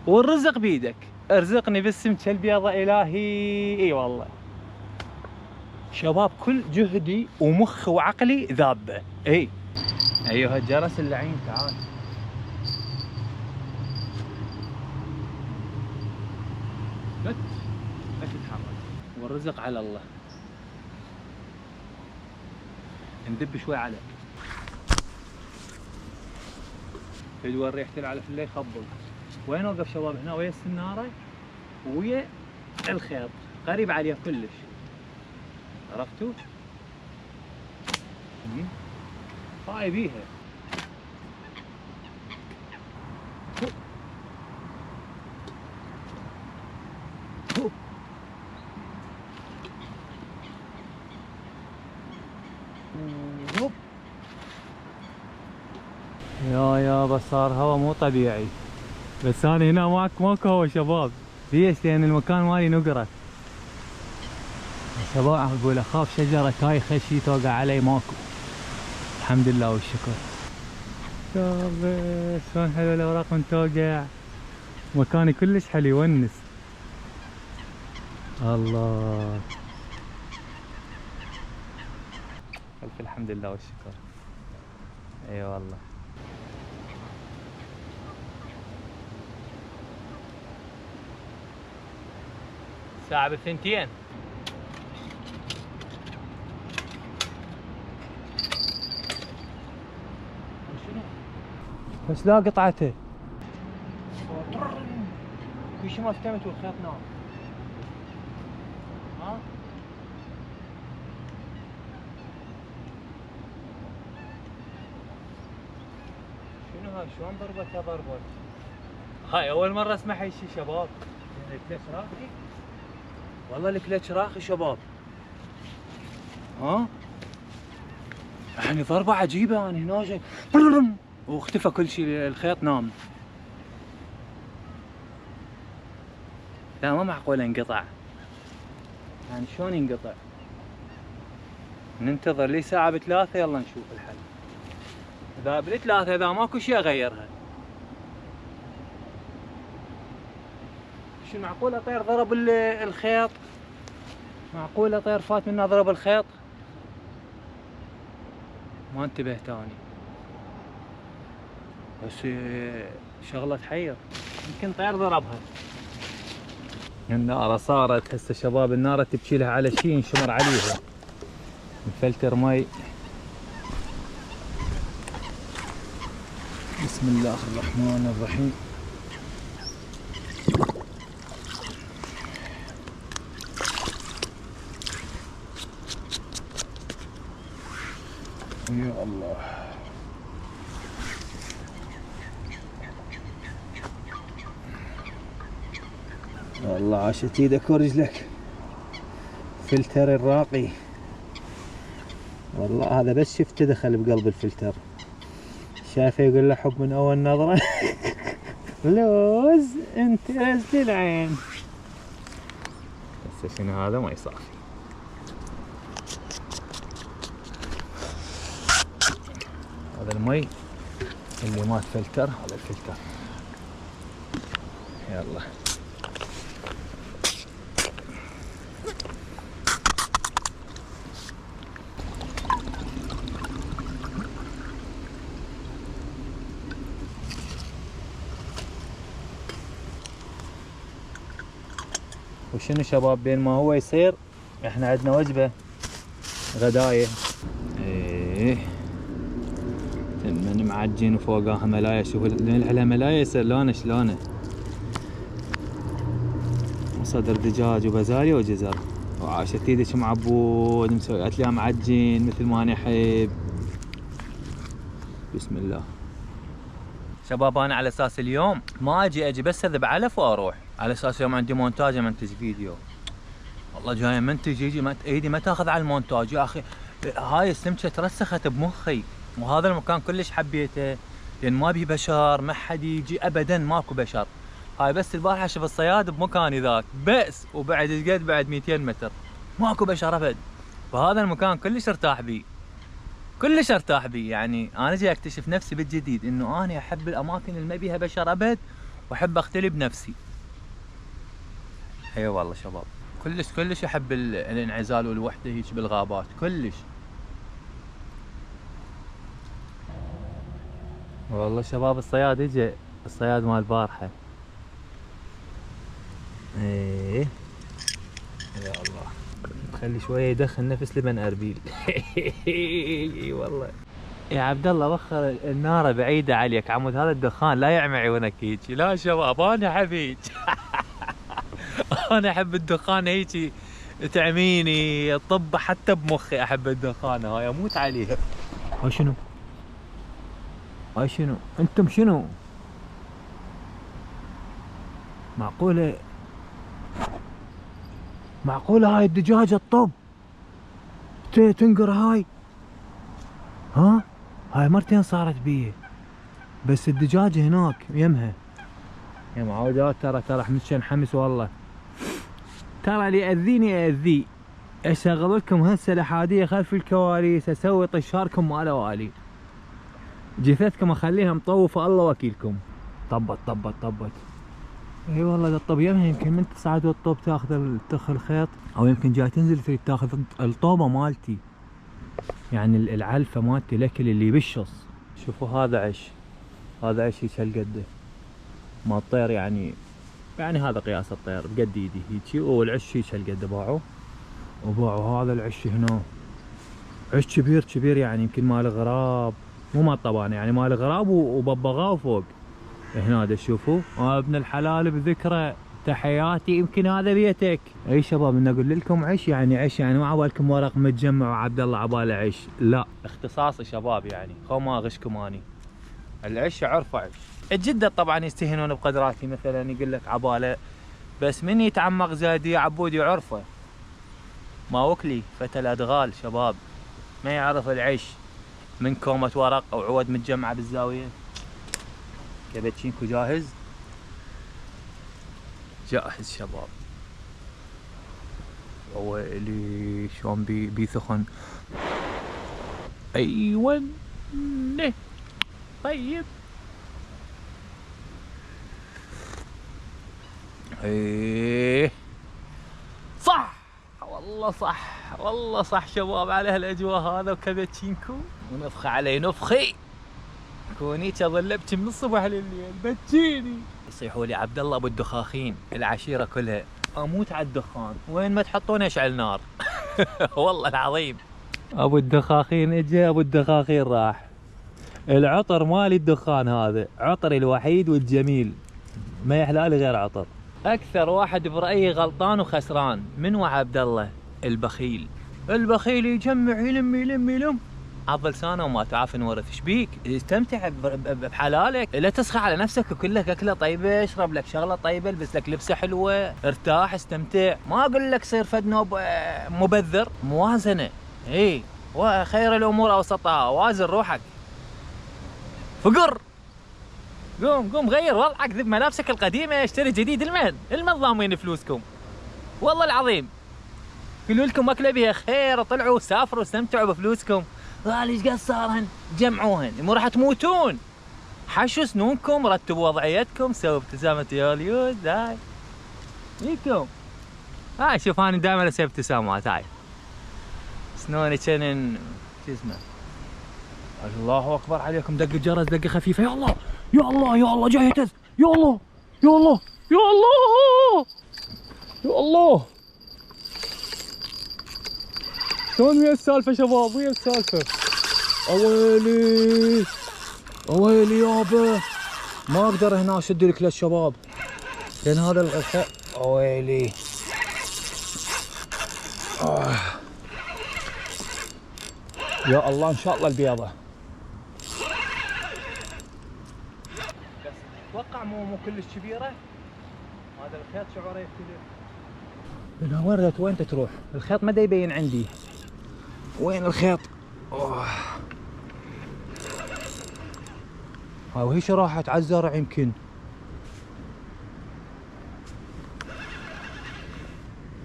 B: والرزق بيدك، ارزقني بالسمكه البيضاء الهي. اي والله شباب كل جهدي ومخي وعقلي ذابه. اي ايها الجرس اللعين تعال. لا تتحرك، والرزق على الله. ندب شوي على تدور ريحة العلف اللي يخبل. وين اوقف شباب؟ هنا ويا السنارة ويا الخيط، قريب عليها كلش، عرفتوا؟ هاي بيها يا بس صار هوا مو طبيعي. بس انا هنا ماكو هوا شباب، ليش؟ لان المكان مالي نقرة شباب. اقول اخاف شجرة كايخة شي توقع علي، ماكو الحمد لله والشكر. شوف شلون حلوة الاوراق من توقع، مكاني كلش حلو يونس. الله الف الحمد لله والشكر. اي والله ساعة بالثنتين. بس لا قطعته كل شيء ما افتهمت والخيط نار. ها شنو هاي؟ شلون ضربتها ضربت؟ هاي اول مرة اسمع هاي الشي شباب. الكلتش راخي والله، الكلتش راخي شباب. ها يعني ضربة عجيبة. انا هنا جاي واختفى كل شيء، الخيط نام. لا ما معقول انقطع، يعني شلون ينقطع؟ ننتظر لي ساعة بثلاثة يلا نشوف الحل. اذا بالثلاثة اذا ماكو شيء اغيرها. شو معقولة طير ضرب الخيط؟ معقولة طير فات منه ضرب الخيط؟ ما انتبهت اني، بس شغلة تحير، يمكن طير ضربها. النارة صارت هسه شباب، النارة تبكي لها على شيء ينشمر عليها. الفلتر مي. بسم الله الرحمن الرحيم. يا الله. والله عاشت ايدك ورجلك. فلتر الراقي والله، هذا بس شفته دخل بقلب الفلتر. شايفه يقول له حب من اول نظره. لوز انت رزل العين. بس شنو هذا ما يصافي. هذا المي اللي مات فلتر، هذا الفلتر. يلا وشنو شباب، بين ما هو يصير احنا عندنا وجبة غداية. ايه من معجين وفوقها ملاية. شوفوا على ملاية يصير لونه شلونه. وصدر دجاج وبزالية وجزر. وعاشت ايدك معبود مسوي لي معجين مثل ما انا احب. بسم الله شباب. انا على اساس اليوم ما اجي بس اذب علف واروح، على اساس اليوم عندي مونتاج منتج فيديو. والله جاي منتج يجي ايدي ما تاخذ على المونتاج يا اخي. هاي السمكه ترسخت بمخي، وهذا المكان كلش حبيته لان ما بيه بشر، ما حد يجي ابدا، ماكو بشر. هاي بس البارحه شوف الصياد بمكاني ذاك بس، وبعد ايش قد بعد 200 متر ماكو بشر ابد. فهذا المكان كلش ارتاح بيه، كلش ارتاح بيه. يعني انا جاي اكتشف نفسي بالجديد انه انا احب الاماكن اللي ما بيها بشر ابد، واحب اختلي بنفسي. اي والله شباب كلش احب الانعزال والوحده هيك بالغابات كلش. والله شباب الصياد اجى، الصياد مال البارحه. ايه يا الله خلي شويه يدخل نفس لبن اربيل. اي والله يا عبد الله وخر النار بعيده عليك عمود، هذا الدخان لا يعمي عيونك هيك. لا شباب انا احب هيك. انا احب الدخان هيك تعميني طب حتى بمخي. احب الدخان هاي اموت عليها. هاي شنو؟ هاي شنو؟ انتم شنو؟ معقوله هاي الدجاجه الطب تنقر هاي؟ ها هاي مرتين صارت بيه، بس الدجاجه هناك يمها. يا معودات ترى حمد حمس والله. ترى اللي يأذيني أذيه. اشغل لكم هسه الاحاديه خلف الكواليس، اسوي طشاركم ما له والي. جثثكم اخليها مطوفه الله وكيلكم. طبت. اي والله الطب يمها، يمكن من تصعد والطوب تاخذ الخيط، او يمكن جاي تنزل تريد تاخذ الطوبه مالتي، يعني العلفه مالتي الاكل اللي يبشص. شوفوا هذا عش، هذا عش هيك هالقده ما الطير، يعني هذا قياس الطير بقد ايدي هيجي، والعش هيك هالقده وباعوا هذا العش هنا عش كبير يعني يمكن مال غراب، مو مال طبانه، يعني مال غراب وببغاء وفوق هنا. تشوفوا ابن الحلال بذكره تحياتي، يمكن هذا بيتك. اي شباب ان اقول لكم عش يعني ما عبالكم ورق متجمع وعبد الله عباله عش، لا اختصاصي شباب، يعني خو ما اغشكم اني. العش عرفه عش. الجده طبعا يستهينون بقدراتي، مثلا يقول لك عباله، بس من يتعمق زادي عبودي عرفه. ما وكلي فتى الادغال شباب ما يعرف العش. من كومة ورق او عود متجمعة بالزاوية. كابتشينكو جاهز؟ جاهز شباب. ويلي شلون بيسخن. ايوه طيب. ايه صح والله صح والله صح شباب على هالاجواء هذا وكابتشينكو ونفخه علي نفخي. كونيتش اظل ابكي من الصبح لليل بتجيني. يصيحوا لي عبد الله ابو الدخاخين العشيره كلها اموت على الدخان وين ما تحطونه اشعل نار. والله العظيم. ابو الدخاخين اجى ابو الدخاخين راح. العطر مالي الدخان هذا عطري الوحيد والجميل ما يحلالي غير عطر. اكثر واحد برايي غلطان وخسران من هو عبد الله؟ البخيل. البخيل يجمع يلم عض لسانه وما تعرف نورث. ايش بيك؟ استمتع بحلالك، لا تسخى على نفسك وكل لك اكله طيبه، اشرب لك شغله طيبه، البس لك لبسه حلوه، ارتاح استمتع. ما اقول لك صير فد نوب مبذر، موازنه. اي وخير الامور اوسطها، وازن روحك. فقر قوم غير وضعك، ذب ملابسك القديمه، اشتري جديد. المن ضامين فلوسكم والله العظيم. قولوا لكم اكله بها خير، طلعوا سافروا استمتعوا بفلوسكم. ايش قد صارهن؟ جمعوهن، مو راح تموتون. حشوا سنونكم، رتبوا وضعيتكم، سووا ابتسامه يا اليود. هاي ليكم. هاي شوف انا دائما اسوي ابتسامات. هاي سنوني كنن شو اسمه. الله اكبر عليكم. دق الجرس دقه خفيفه. يا الله يا الله يا الله جاي يهتز. يا الله يا الله يا الله يا الله. شلون ويا السالفه شباب؟ ويا السالفه. اويلي اويلي يابا ما اقدر هنا اشد لك للشباب لان هذا الغثاء. اويلي يا الله ان شاء الله البيضه. بس اتوقع مو كلش كبيره. هذا الخيط شعوره يختلف. لا وردت وين تروح؟ الخيط ما دا يبين عندي. وين الخيط؟ هاي وهي شو راحت على الزرع يمكن.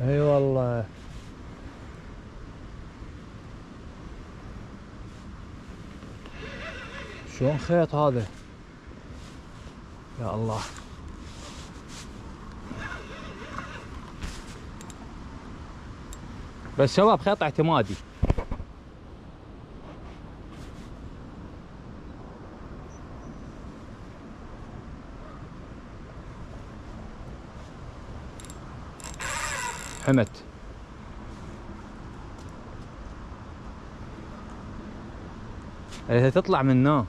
B: اي والله. شلون خيط هذا؟ يا الله. بس شباب خيط اعتمادي. حمت. هي تطلع منه.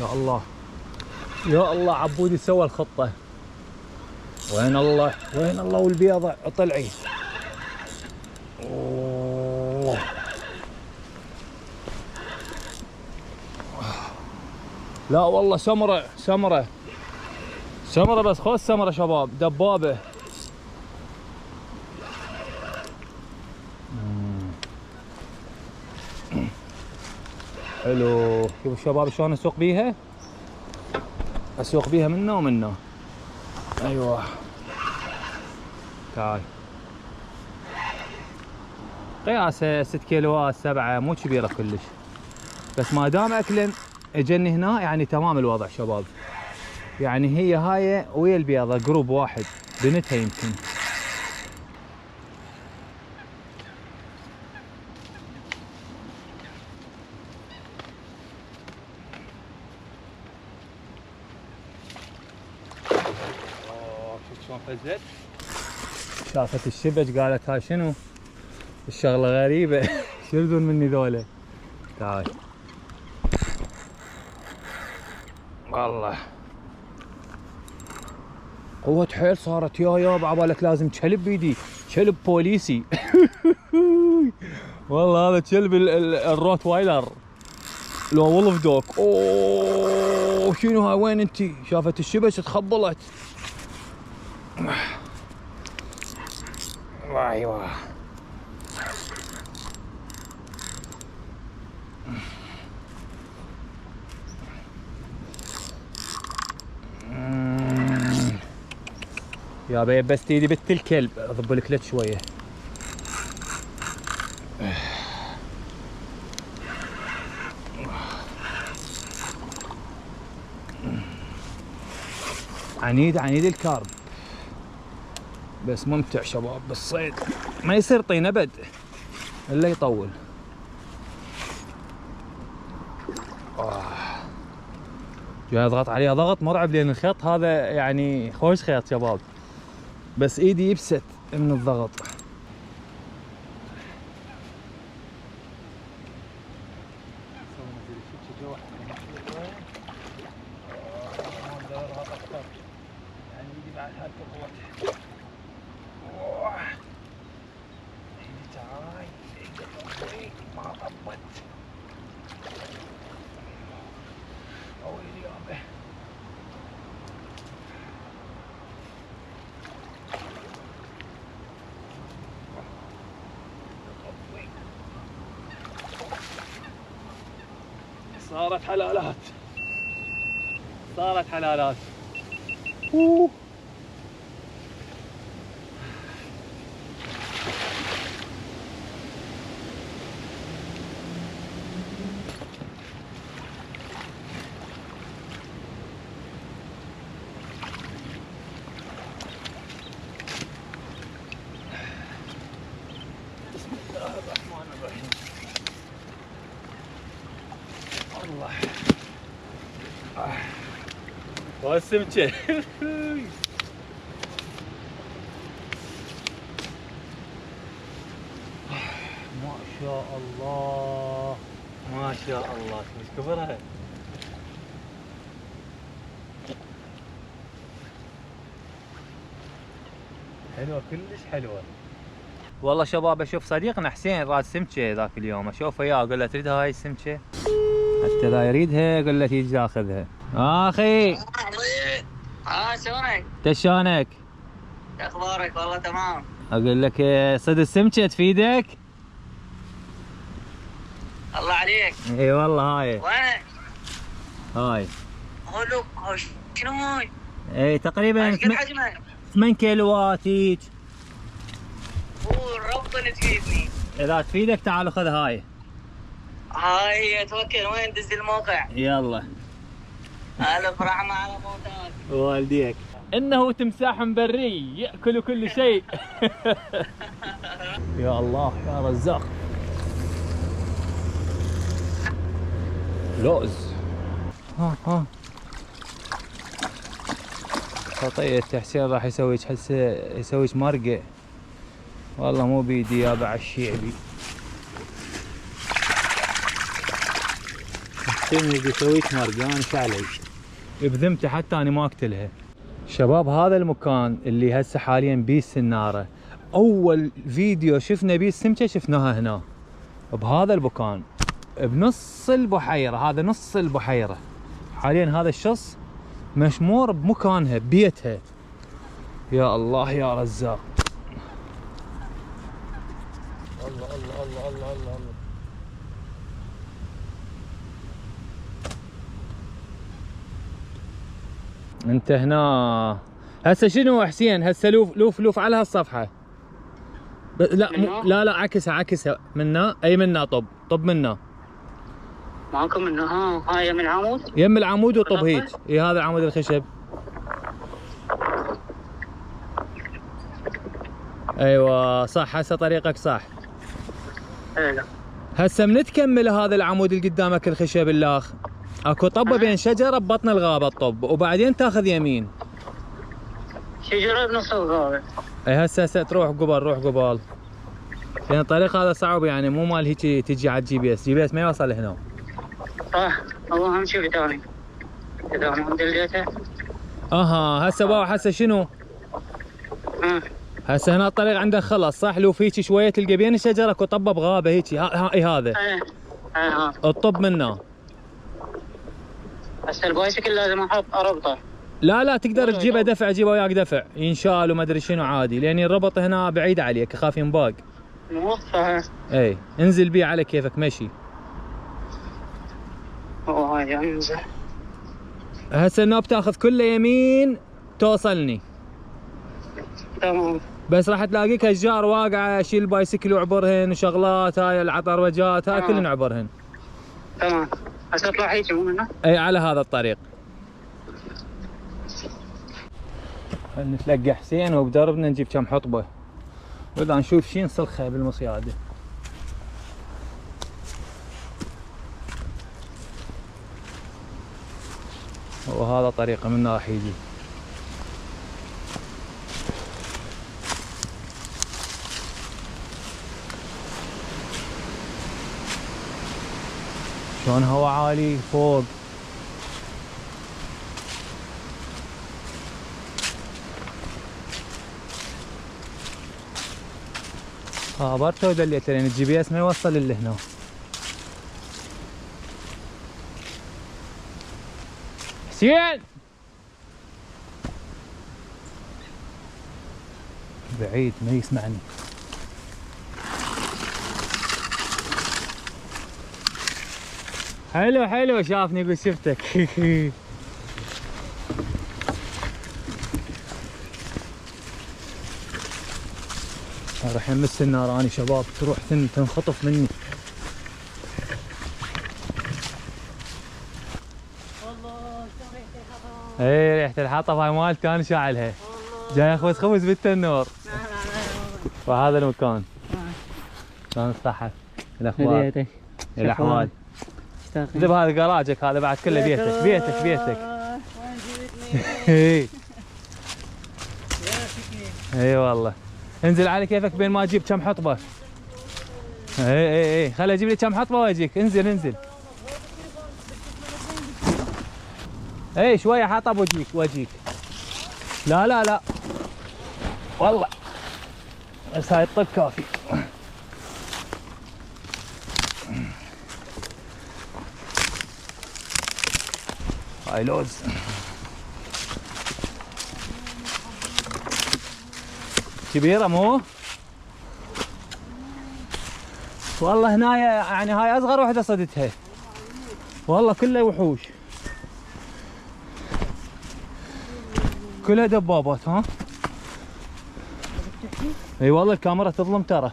B: يا الله يا الله. عبودي سوى الخطة. وين الله وين الله والبيضة طلعي. أوه. لا والله سمرة سمرة سمرة. بس خوش سمرة شباب دبابة. حلو. شوفوا الشباب شلون اسوق بيها. اسوق بيها منه ومنه. ايوه تعال. قياسه 6 كيلوات 7 مو كبيره كلش. بس ما دام اكلن اجني هنا يعني تمام الوضع شباب. يعني هي هاي ويا البيضه جروب واحد بنتها يمكن. شفت شلون فزت؟ شافت الشبج قالت هاي شنو؟ الشغله غريبه. شو يريدون مني ذولا؟ تعال. والله قوة حيل صارت. يا يابا عبالك لازم كلب بيدي، كلب بوليسي. والله هذا كلب الروت وايلر لو وولف دوك. اوه شنو هاي؟ وين انتي؟ شافت الشبش تخبلت. ايوه يا بيب بس تيدي بنت الكلب اضب لك لك شويه. عنيد عنيد الكارب بس ممتع شباب بالصيد، ما يصير طين ابد الا يطول. جاي اضغط عليها ضغط مرعب لان الخيط هذا يعني خوش خيط شباب، بس ايدي يبست من الضغط. صارت حلالات، صارت حلالات. بسم الله الرحمن الرحيم. الله والسمكة ما شاء الله ما شاء الله ايش كبرها. حلوة كلش حلوة والله شباب. اشوف صديقنا حسين راد سمكة ذاك اليوم، اشوفه وياه اقول له تريد هاي السمكة؟ حتى لا يريدها اقول له تيجي تاخذها. اخي
C: شلونك؟
B: شلونك؟
C: اخبارك؟ والله تمام.
B: اقول لك صيد السمكة تفيدك؟
C: الله عليك.
B: اي والله هاي.
C: وين؟
B: هاي
C: هو شنو هاي؟
B: اي تقريبا
C: ايش قد حجمه؟
B: 8 كيلوات هيج.
C: والربط اللي تفيدني.
B: اذا تفيدك تعال خذ هاي.
C: هاي توكل. وين دز الموقع؟
B: يلا
C: الف رحمة على موتاك
B: والديك. انه تمساح بري ياكل كل شيء. يا الله يا رزاق. لوز. ها خطيت حسين راح يسويك هسه يسويك مرقه. والله مو بيدي يابا على الشيعبي. حسين يجي يسويك مرقه انا ايش علي؟ بذمتي حتى انا ما اقتلها. شباب هذا المكان اللي هسه حاليا بيه السناره، اول فيديو شفنا بيه السمكه شفناها هنا بهذا المكان بنص البحيره. هذا نص البحيره حاليا. هذا الشخص مشمور بمكانها ببيتها. يا الله يا رزاق. الله الله الله الله الله الله. انت هنا هسه شنو حسين؟ هسه لوف على هالصفحه. لا لا عكسها منا. اي منا طب منا.
C: معكم منه. هاي يم العمود.
B: يم العمود وطب هيك. اي هذا العمود الخشب. ايوه صح. هسه طريقك صح.
C: ايه
B: هسه من تكمل هذا العمود اللي قدامك الخشب الاخ اكو طبه بين شجره ببطن الغابه الطب، وبعدين تاخذ يمين.
C: شجره بنص الغابه.
B: اي هسه تروح قبل. روح قبل لان الطريق هذا صعب يعني مو مال هيك تجي على الجي بي اس. جي بي اس ما يوصل هنا.
C: صح. هو اهم شيء ثاني اذا ما دليته.
B: هسه باو. هسه شنو؟ هسه هنا الطريق عندك خلص صح. لو فيك شويه تلقى بين الشجره اكو طبه بغابه هيك. اي هذا الطب منه.
C: هسه البايسكل لازم احط اربطه.
B: لا تقدر تجيبه دفع، جيبه وياك دفع ينشال وما ادري شنو عادي، لان الربط هنا بعيد عليك اخاف ينباق.
C: مو صحيح.
B: اي انزل بيه على كيفك مشي.
C: هاي انزل.
B: هسه النوب تاخذ كله يمين توصلني.
C: تمام.
B: بس راح تلاقيك اشجار واقعه، شيل البايسكل وعبرهن وشغلات، هاي العطروجات هاي كلهن عبرهن.
C: تمام. هسه اطلع هيك مو هنا؟
B: اي على هذا الطريق. نتلقى حسين وبدربنا نجيب كم حطبه، واذا نشوف شي نسلخها بالمصياده. وهذا طريقه من راح يجي. شلون هوا عالي فوق. خابرته ودليته لان الجي بي اس ما يوصل اللي هنا. حسين بعيد ما يسمعني. حلو شافني يقول شفتك. راح يمس النار اني شباب، تروح تنخطف مني. اي ريحة الحطب هاي مالتي انا شاعلها. جاي اخبز خبز بالتنور. وهذا المكان. شلون الصحة؟ الاخبار؟ الاحوال؟ ذب هذا جراجك هذا بعد كله بيتك. اي والله. انزل على كيفك بين ما اجيب كم حطبه. اي خلي اجيب لي كم حطبه واجيك. انزل. اي شويه حطب واجيك. لا والله بس هاي الطب كافي. هاي لوز. كبيرة مو؟ والله هنا يعني هاي اصغر وحدة صدتها. والله كلها وحوش. كلها دبابات ها؟ اي والله الكاميرا تظلم ترى.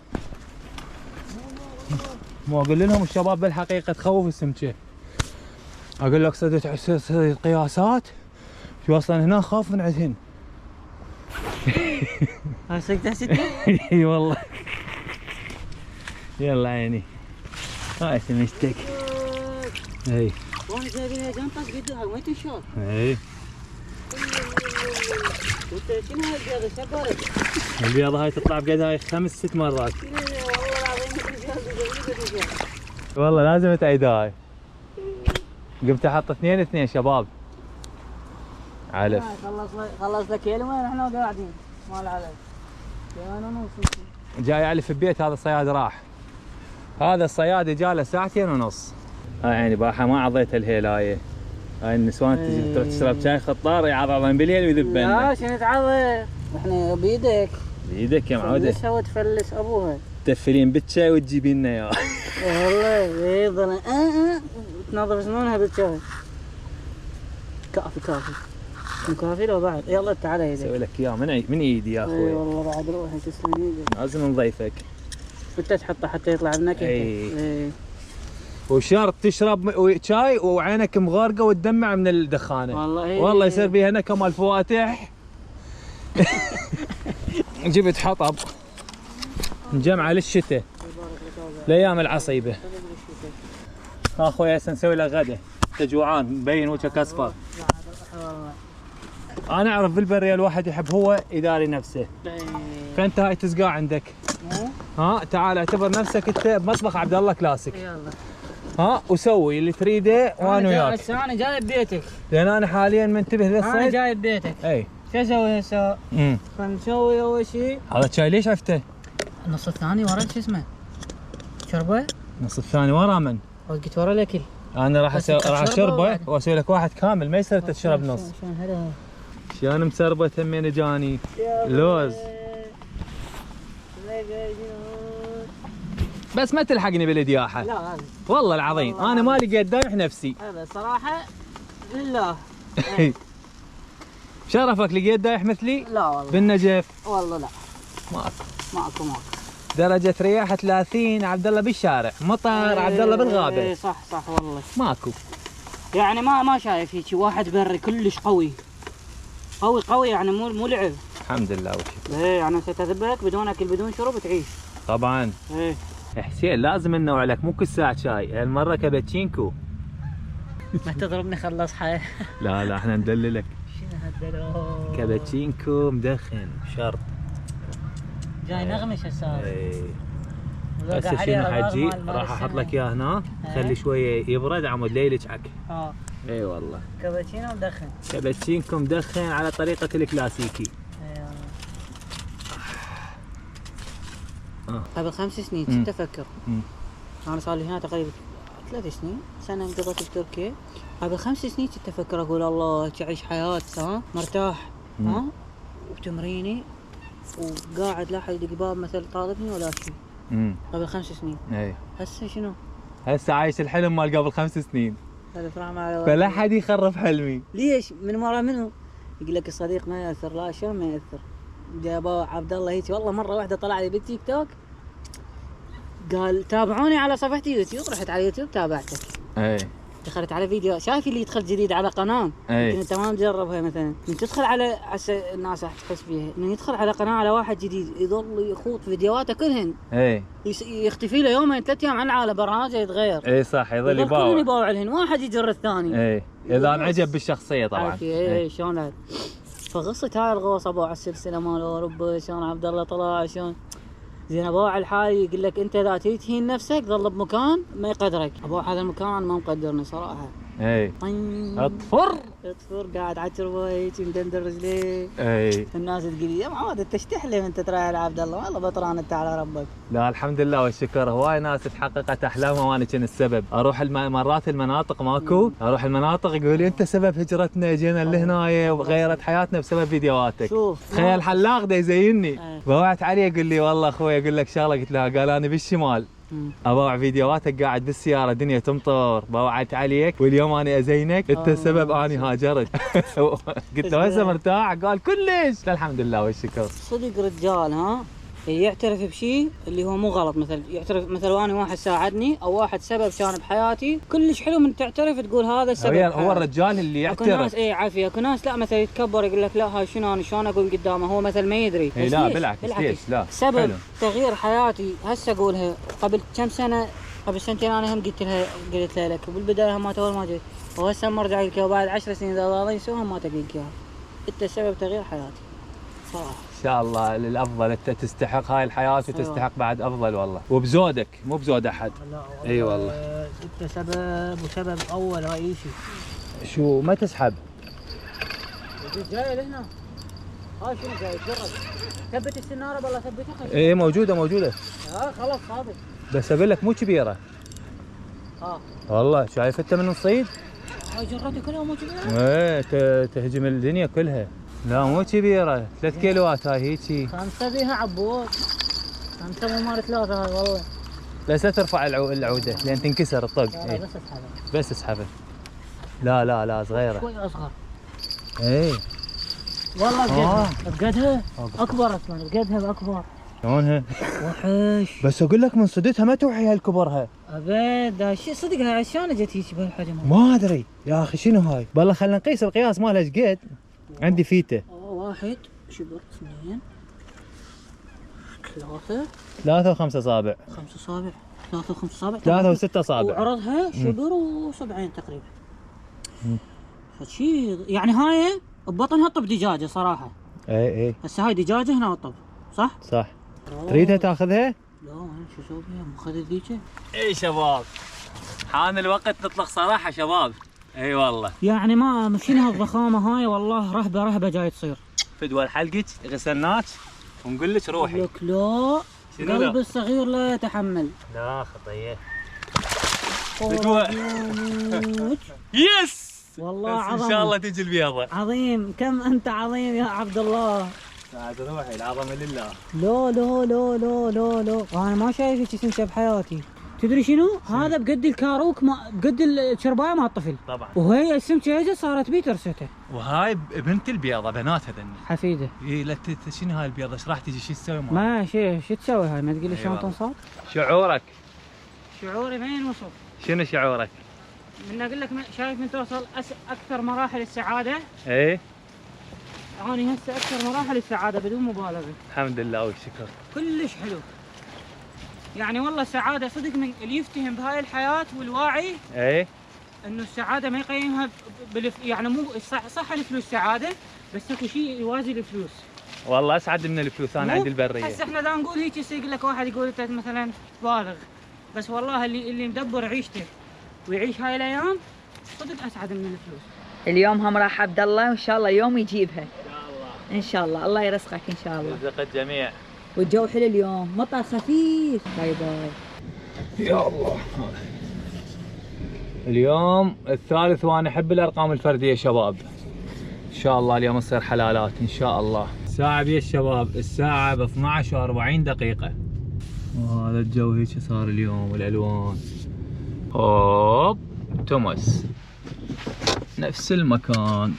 B: ما اقول لهم الشباب بالحقيقة تخوف السمكة. اقول لك صدت قياسات شو اصلا هنا خاف من عندهن.
A: هاي صدقتها 6؟
B: اي والله. يلا عيني هاي سمشتك. اي
A: وانا جايبينها جنطة قدها ما تنشال.
B: اي
A: وانت شنو هاي البيضة شبرت؟
B: البيضة هاي تطلع بقد هاي 5-6 مرات.
A: والله العظيم
B: والله لازم تعيد هاي. قمت احط 2 شباب. علف.
A: خلص لك كيلو وين احنا قاعدين مال علف. كيلو ونص.
B: جاي الف ببيت هذا الصياد راح. هذا الصياد جاله 2.5 ساعة. هاي يعني باحة ما عضيتها الهيلاية. هاي النسوان تجي تروح تشرب شاي خطار يعضضن بالليل ويذبن.
A: لا شنو تعضي؟ احنا بيدك
B: يا معودة.
A: تفلسها وتفلس ابوها.
B: تفلين بالشاي وتجيبين لنا اياه.
A: والله يظل تنظف سنونها بالشاي. كافي لو بعد. يلا تعال يدك.
B: اسوي لك اياه من ايدي يا اخوي.
A: اي والله بعد روحي تسلم ايدك.
B: لازم نضيفك.
A: انت تحطه حتى يطلع بنكهته.
B: اي وشرط تشرب شاي وعينك مغارقه وتدمع من الدخانه. والله يصير بيها نكهه مال فواتح. جبت حطب نجمعه للشتاء لايام العصيبه. اخوي هسه نسوي له غدا. انت جوعان مبين وجهك اصفر. انا اعرف بالبريه الواحد يحب هو يداري نفسه. فانت هاي تسقى عندك. ها تعال اعتبر نفسك انت بمطبخ عبد الله كلاسيك. يلا ها وسوي اللي تريده وانا وياك.
A: انا جاي ببيتك.
B: لان انا حاليا منتبه للصيد.
A: انا جاي ببيتك.
B: اي
A: شو اسوي هسه؟ خلينا نسوي اول شيء.
B: هذا الشاي ليش عفته؟
A: النص الثاني ورا شو اسمه؟ شربه؟
B: النص الثاني ورا من؟
A: قلت ورا الاكل.
B: انا راح اشربه واسوي لك واحد كامل ما يصير تشرب نص. شلون مسربة همين اجاني لوز. بس ما تلحقني بالدياحة.
A: لا هذا
B: والله العظيم انا ما لقيت دايح نفسي.
A: هذا صراحة لله.
B: شرفك لقيت دايح مثلي؟
A: لا والله
B: بالنجف.
A: والله لا
B: ماكو.
A: ماكو.
B: درجة رياح 30 عبد الله بالشارع، مطر عبد الله بالغابة.
A: اي صح والله.
B: ماكو.
A: يعني ما شايف هيك واحد بري كلش قوي يعني مو لعب.
B: الحمد لله والشكر.
A: ايه يعني ستثبت بدون اكل بدون شرب تعيش.
B: طبعا.
A: ايه
B: حسين لازم ننوع لك مو كل ساعة شاي، هالمرة كابتشينكو.
A: ما تضربني خلص حي.
B: لا احنا ندللك.
A: شنو هالدلو؟
B: كابتشينكو مدخن شرط.
A: جاي نغمش هسه.
B: ايه. هسه شنو حجي؟ راح احط لك اياه هنا، خلي شوية يبرد عمود لا يلجعك. اي والله.
A: كابتشينو مدخن.
B: كابتشينكو مدخن على طريقة الكلاسيكي.
A: قبل 5 سنين كنت افكر. انا صار لي هنا تقريبا 3 سنين، سنه انقضت بتركيا. قبل 5 سنين كنت افكر اقول الله اعيش حياتي مرتاح وتمريني وقاعد لا حد يدق باب مثل طالبني ولا شيء. قبل 5 سنين.
B: اي
A: هسه شنو؟
B: هسه عايش الحلم مال قبل 5 سنين.
A: فلا
B: حد يخرف حلمي.
A: ليش؟ من ورا منو؟ يقول لك الصديق ما ياثر. لا شلون ما ياثر؟ جابوا عبد الله هيك والله مره واحده طلع لي بالتيك توك قال تابعوني على صفحتي يوتيوب، رحت على يوتيوب تابعتك.
B: اي
A: دخلت على فيديو، شايف اللي يدخل جديد على قناه يمكن انت ما مجربها مثلا، من تدخل على هسه الناس راح تحس فيها انه يدخل على قناه على واحد جديد يظل يخوض فيديوهاته كلهن.
B: اي
A: يختفي له يومين 3 ايام عن العالم برنامجه يتغير.
B: اي صح يظل
A: كلهم يباوع لهن، واحد يجر الثاني.
B: اي اذا انعجب بالشخصيه طبعا.
A: اي شلون فقصة هاي الغوص ابو على السلسله مال اوروبا شلون عبد الله طلع شلون زين ابو على الحالي يقول لك انت اذا تهين نفسك ظل بمكان ما يقدرك. ابو هذا المكان ما مقدرني صراحه.
B: اي اطفر
A: قاعد على التربه هيك مدندر رجليه.
B: اي
A: الناس تقول لي يا معود انت ايش تحلم انت تراعي على عبد الله؟ والله بطران انت على ربك.
B: لا الحمد لله والشكر. هواي ناس تحققت احلامها وانا كنت السبب. اروح مرات المناطق ماكو، اروح المناطق يقول لي انت سبب هجرتنا جينا لهنا وغيرت حياتنا بسبب فيديوهاتك.
A: شوف
B: تخيل حلاق دا يزينني. بوعت عليه يقول لي والله اخوي اقول لك شغله، قلت له قال انا بالشمال ابوع فيديوهاتك قاعد بالسياره دنيا تمطر، بوعت عليك واليوم انا ازينك انت السبب اني هاجرت. قلت له هسه مرتاح؟ قال كلش. الحمد لله والشكر.
A: صدق رجال يعترف بشيء اللي هو مو غلط، مثل يعترف مثل وانا واحد ساعدني او واحد سبب كان بحياتي كلش حلو من تعترف تقول هذا السبب.
B: هو الرجال اللي يعترف.
A: اكو ناس عافيه، اكو ناس لا مثل يتكبر يقول لك لا هاي شنو انا شلون اقول قدامه هو مثل ما يدري.
B: لا بالعكس ليش لا
A: سبب
B: حلو.
A: تغيير حياتي هسه اقولها. قبل كم سنه قبل سنتين انا هم قلت لها لك بالبدايه هم اول ما جيت وهسه ما ارجع لك وبعد 10 سنين اذا الله يسوهم ما تقول لك اياها. انت سبب تغيير حياتي صراحه.
B: ان شاء الله للافضل. انت تستحق هاي الحياه وتستحق بعد افضل والله، وبزودك مو بزود احد. اي والله
A: انت سبب وسبب اول هاي شيء.
B: شو ما تسحب؟
A: جاي لهنا هاي شنو جاي تجرب ثبت السناره والله ثبتها.
B: اي موجوده.
A: خلاص صادق.
B: بس اقول لك مو كبيره. والله شايف انت من الصيد؟
A: هاي جرتها كلها مو كبيره؟
B: ايه تهجم الدنيا كلها. لا مو كبيره 3 كيلوات هاي هيجي.
A: 5 بيها عبود. 5 مو مال 3 هاي والله.
B: بس لا ترفع العوده لان تنكسر الطق.
A: لا بس اسحبها.
B: بس اسحبها. لا صغيره.
A: شوي اصغر.
B: ايه
A: والله بقدها اكبر اصلا بقدها اكبر.
B: شلونها؟
A: وحش.
B: بس اقول لك من صدتها ما توحي هالكبرها.
A: ابد شي صدق هاي شلون اجت هيك بهالحجم؟
B: ما ادري يا اخي شنو هاي؟ بالله خلينا نقيس القياس مالها ايش قد. عندي فيته.
A: 1 شبر 2
B: 3 و5 اصابع.
A: 5 اصابع 3 و5 اصابع
B: 3 و6 اصابع.
A: وعرضها شبر وصبعين تقريبا. فشي يعني هاي ببطنها طب دجاجه صراحه.
B: اي
A: هسه هاي دجاجه هنا والطب صح؟
B: تريدها تاخذها؟
A: لا انا شو اسوي بيها مو خذ ذيك.
B: اي شباب حان الوقت نطلق صراحه شباب. اي والله
A: يعني ما مشينا هالضخامه هاي والله رهبه جاي تصير.
B: فدوى حلقك غسلناك ونقول لك روحي.
A: لك لا قلب الصغير لا يتحمل.
B: لا خطيه فدوى. يس
A: والله
B: بس
A: عظمة.
B: ان شاء الله تجي البيضة.
A: عظيم، كم انت عظيم يا عبد الله.
B: سعد روحي، العظمة لله.
A: لا لا لا لا لا لا، انا ما شايف هيك سمسة بحياتي. تدري شنو؟ هذا بقد الكاروك، بقد الشربايه مال الطفل.
B: طبعا.
A: وهي السمكه هذه صارت بيترسته.
B: وهاي بنت البيضة، بناتها ذني.
A: حفيده.
B: اي لا شنو هاي البيضة؟ ايش راح تجي؟ شو تسوي معها؟
A: ما شو تسوي هاي؟ ما تقول لي شلون تنصاد؟
B: شعورك؟
A: شعوري ما ينوصف.
B: شنو شعورك؟
A: من اقول لك شايف من توصل اكثر مراحل السعاده؟
B: ايه
A: اني هسه اكثر مراحل السعاده بدون مبالغه.
B: الحمد لله والشكر.
A: كلش حلو. يعني والله السعاده صدق من اللي يفتهم بهاي الحياه والواعي.
B: ايه
A: انه السعاده ما يقيمها يعني مو صح الفلوس سعاده، بس اكو شيء يوازي الفلوس.
B: والله اسعد من الفلوس انا عندي البريه.
A: هسه احنا دا نقول هيك يقول لك واحد يقول انت مثلا بالغ، بس والله اللي مدبر عيشته ويعيش هاي الايام صدق اسعد من الفلوس.
D: اليوم هم راح عبد الله وان شاء الله يوم يجيبها. ان شاء الله، الله يرزقك ان شاء الله.
B: يرزق الجميع.
D: والجو حلو اليوم، مطر خفيف. باي باي.
B: يا الله. اليوم الثالث وانا احب الارقام الفرديه شباب. ان شاء الله اليوم تصير حلالات ان شاء الله. الساعه بيا الشباب، الساعه ب 12:40 دقيقه. وهذا الجو هيك صار اليوم والالوان. هوب توماس نفس المكان.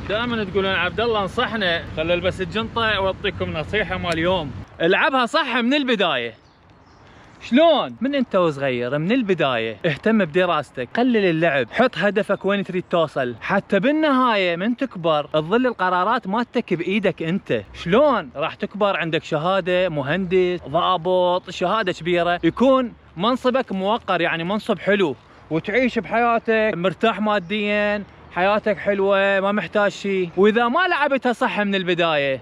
B: دائما تقولون عبد الله انصحنا، خلي البس الجنطه واعطيكم نصيحه مال اليوم. العبها صح من البدايه. شلون؟ من انت وصغير من البدايه اهتم بدراستك، قلل اللعب، حط هدفك وين تريد توصل، حتى بالنهايه من تكبر تظل القرارات مالتك بايدك انت. شلون؟ راح تكبر عندك شهاده مهندس، ضابط، شهاده كبيره، يكون منصبك موقر يعني منصب حلو، وتعيش بحياتك مرتاح ماديا، حياتك حلوه ما محتاج شيء. واذا ما لعبتها صح من البدايه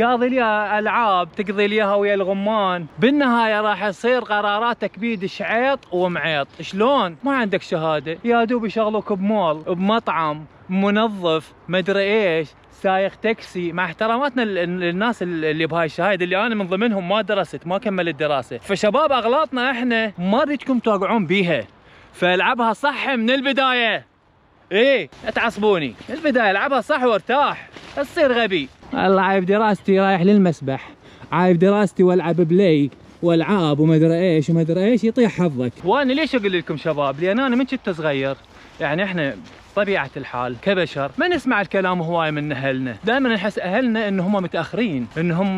B: قاضي ليها العاب تقضي ليها ويا الغمان، بالنهايه راح يصير قراراتك بيد شعيط ومعيط. شلون؟ ما عندك شهاده، يا دوب يشغلوك بمول، بمطعم، منظف، مدري ايش، سايق تاكسي، مع احتراماتنا للناس اللي بهاي الشهاده اللي انا من ضمنهم ما درست، ما كملت دراسه. فشباب اغلاطنا احنا ما اريدكم توقعون بيها، فالعبها صح من البدايه. ايه لا تعصبوني، من البدايه العبها صح وارتاح، تصير غبي. والله عايب دراستي رايح للمسبح، عايب دراستي والعب بلاي والعاب ومدري ايش ومدري ايش، يطيح حظك. وانا ليش اقول لكم شباب؟ لان انا من كنت صغير يعني احنا طبيعة الحال كبشر ما نسمع الكلام هواي من اهلنا، دائما نحس اهلنا ان هم متاخرين، ان هم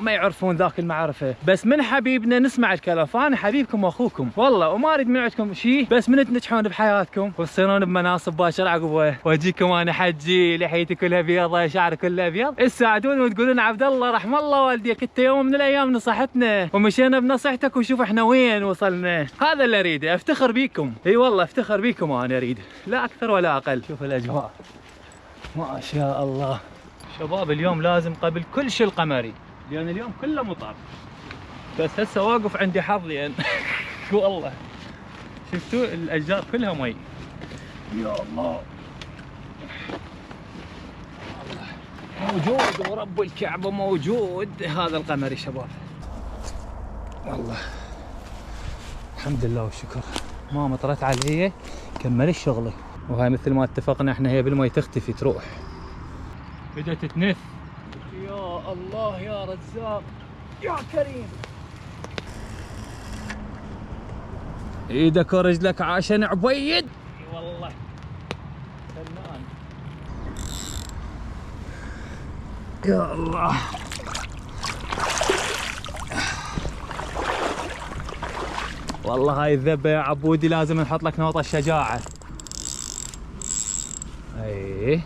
B: ما يعرفون ذاك المعرفة، بس من حبيبنا نسمع الكلام. فانا حبيبكم واخوكم والله، وما اريد من عندكم شيء، بس من تنجحون بحياتكم وتصيرون بمناصب باشر عقبه، واجيكم انا حجي لحيتي كلها بيضة، شعري كله ابيض، تساعدون وتقولون عبد الله رحم الله والديك، انت يوم من الايام نصحتنا ومشينا بنصيحتك وشوف احنا وين وصلنا. هذا اللي اريده، افتخر بيكم. اي والله افتخر بيكم انا اريد، لا اكثر ولا اقل. شوف الاجواء ما شاء الله شباب. اليوم لازم قبل كل شيء القمري، لان اليوم كله مطر، بس هسه واقف عندي حظ لان والله شفتوا الاشجار كلها مي. يا الله موجود ورب الكعبه موجود هذا القمري شباب. والله الحمد لله والشكر ما مطرت علي، كملت شغلي. وهاي مثل ما اتفقنا احنا هي بالمي تختفي تروح. بدأت تنف. يا الله يا رزاق يا كريم. ايدك ورجلك عشان عبيد. اي والله فنان. يا الله والله هاي الذبه يا عبودي لازم نحط لك نوطه الشجاعه. ايه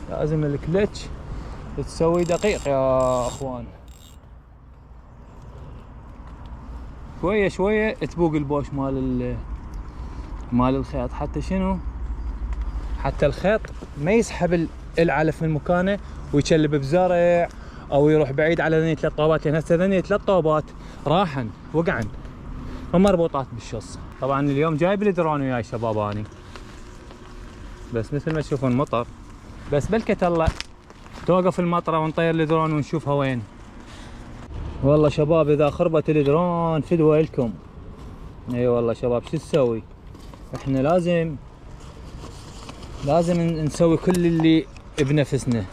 B: لازم الكلتش تسوي دقيق يا اخوان، شويه شويه تبوق البوش مال الخيط، حتى شنو؟ حتى الخيط ما يسحب العلف من مكانه ويشلب بزرع او يروح بعيد على ذني 3 طوبات، لان هسه ذني 3 طوبات راحن وقعن هم مربوطات بالشص. طبعا اليوم جايب الدرون وياي شباب اني، بس مثل ما تشوفون مطر، بس بلكت الله توقف المطره ونطير الدرون ونشوفها وين. والله شباب اذا خربت الدرون فدوه لكم. اي والله شباب شو تسوي؟ احنا لازم نسوي كل اللي بنفسنا.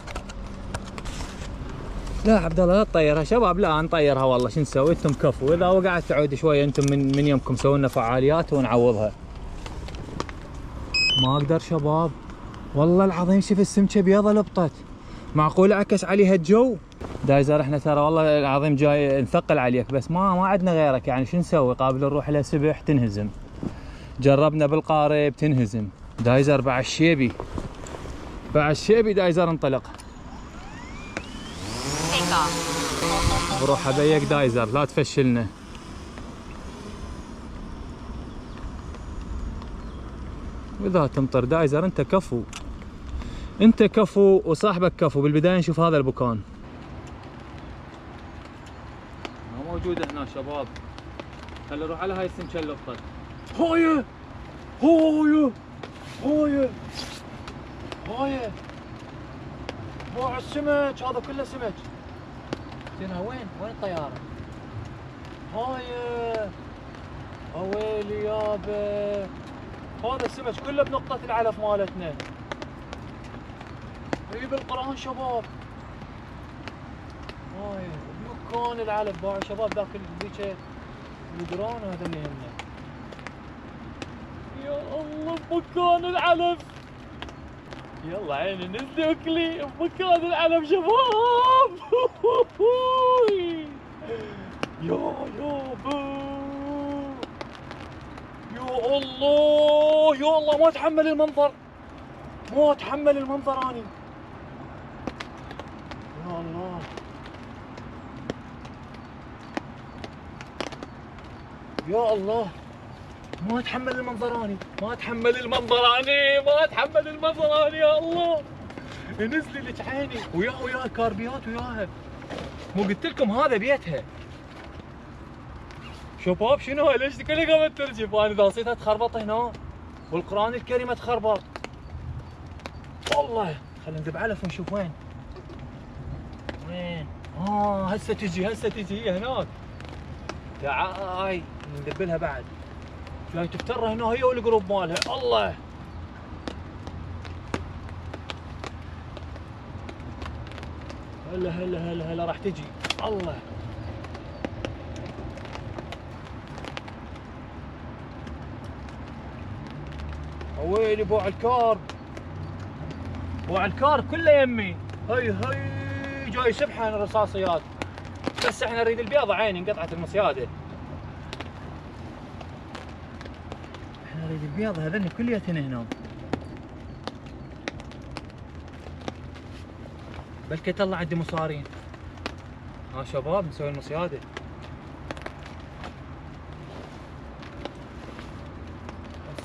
B: لا عبد الله لا تطيرها شباب، لا نطيرها والله شو نسوي؟ انتم كفو، اذا وقعت تعود شويه انتم من يومكم سووا لنا فعاليات ونعوضها. ما اقدر شباب والله العظيم. شوف السمكه بيضه لبطت، معقول عكس عليها الجو؟ دايزر احنا ترى والله العظيم جاي نثقل عليك، بس ما عندنا غيرك يعني شو نسوي؟ قابل نروح لها سبح تنهزم، جربنا بالقارب تنهزم. دايزر بعد الشيبي دايزر انطلق. بروح ابيك دايزر لا تفشلنا. واذا تمطر دايزر انت كفو وصاحبك كفو. بالبدايه نشوف هذا البكان ما موجوده هنا شباب. خلينا نروح على هاي السمكه اللي لقطت. هاي باع السمك، هذا كله سمك. زينها وين الطياره؟ هاي اويلي يابا، هذا السمك كله بنقطه العلف مالتنا. اي بالقران شباب. هاي بمكان العلف باع شباب. ذاك ذيك الدرون هذا اللي يهمنا. يا الله بمكان العلف. يلا عيني نزلي اكلي بمكان العلف شباب. يا الله ما اتحمل المنظر، اني. يا الله يا الله ما اتحمل المنظر اني، يا الله. نزلي لك عيني وياها الكاربيات وياها. مو قلت لكم هذا بيتها شباب؟ شنو هاي؟ ليش كلها قامت ترجف؟ انا اذا صيتها تخربط هنا والقران الكريم تخربط والله. خلينا ندب علف ونشوف وين. هسه تجي هي هناك. تعاي ندبلها بعد. جاي تفتر هنا هي والجروب مالها. الله هلا راح تجي. الله ويلي بوع الكارب كله يمي. هي جاي سبحان الرصاصيات. بس احنا نريد البيضة. عيني انقطعت المصيادة. احنا نريد البيضة هذني كليتهن هنا. بلكي طلع عندي مصارين. ها شباب نسوي المصيادة.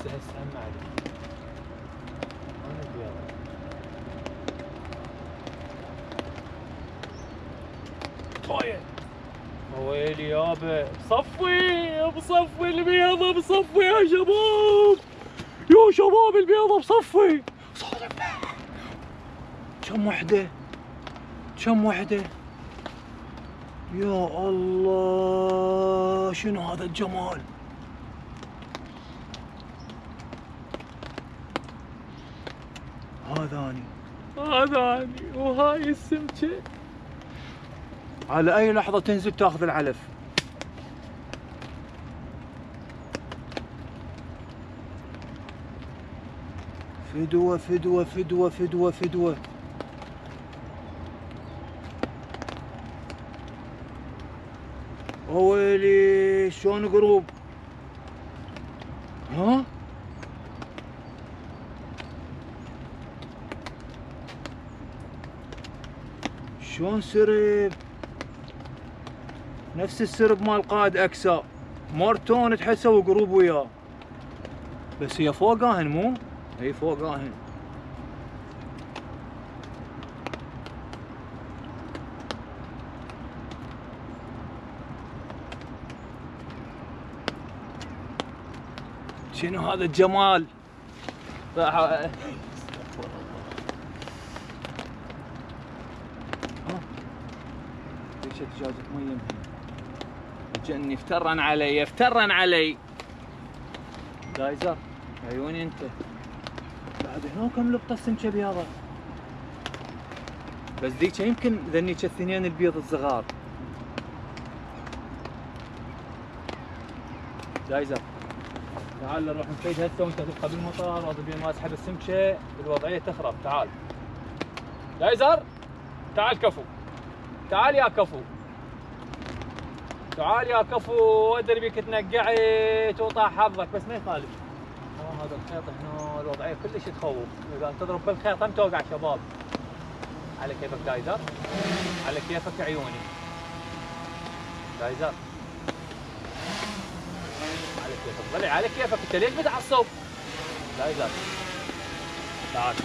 B: هسه هم علي. انا البيضة. طاير. ويلي يابا بصفي البيضة بصفي يا شباب. البيضة بصفي. صادق. كم وحدة؟ يا الله شنو هذا الجمال. هذاني وهاي السمكة على اي لحظة تنزل تاخذ العلف. فدوة. ويلي شلون قروب. ها شلون سرب، نفس السرب مال قائد اكسا. مارتون تحسه وقروب وياه، بس هي فوقاهن مو؟ هي فوقاهن. شنو هذا الجمال. شد دجاجة مية يمهن. جني افترن علي افترن علي. دايزر عيوني انت. بعد هنا كم لقطة سمكة بياضة. بس ذيك يمكن ذنيك الثنين البيض الصغار. دايزر تعال نروح نصيد هسه وانت تبقى بالمطار واضرب ما اسحب السمكة الوضعية تخرب. تعال دايزر تعال كفو. تعال يا كفو. تعال يا كفو. ادري بيك تنقعت وطاح حظك بس ما يخالف. هذا الخيط هنا الوضعية كلش تخوف. اذا تضرب بالخيط هم توقع شباب. على كيفك دايزر. على كيفك عيوني. دايزر على كيفك. ضلي على كيفك. انت ليش متعصب؟ دايزر تعال.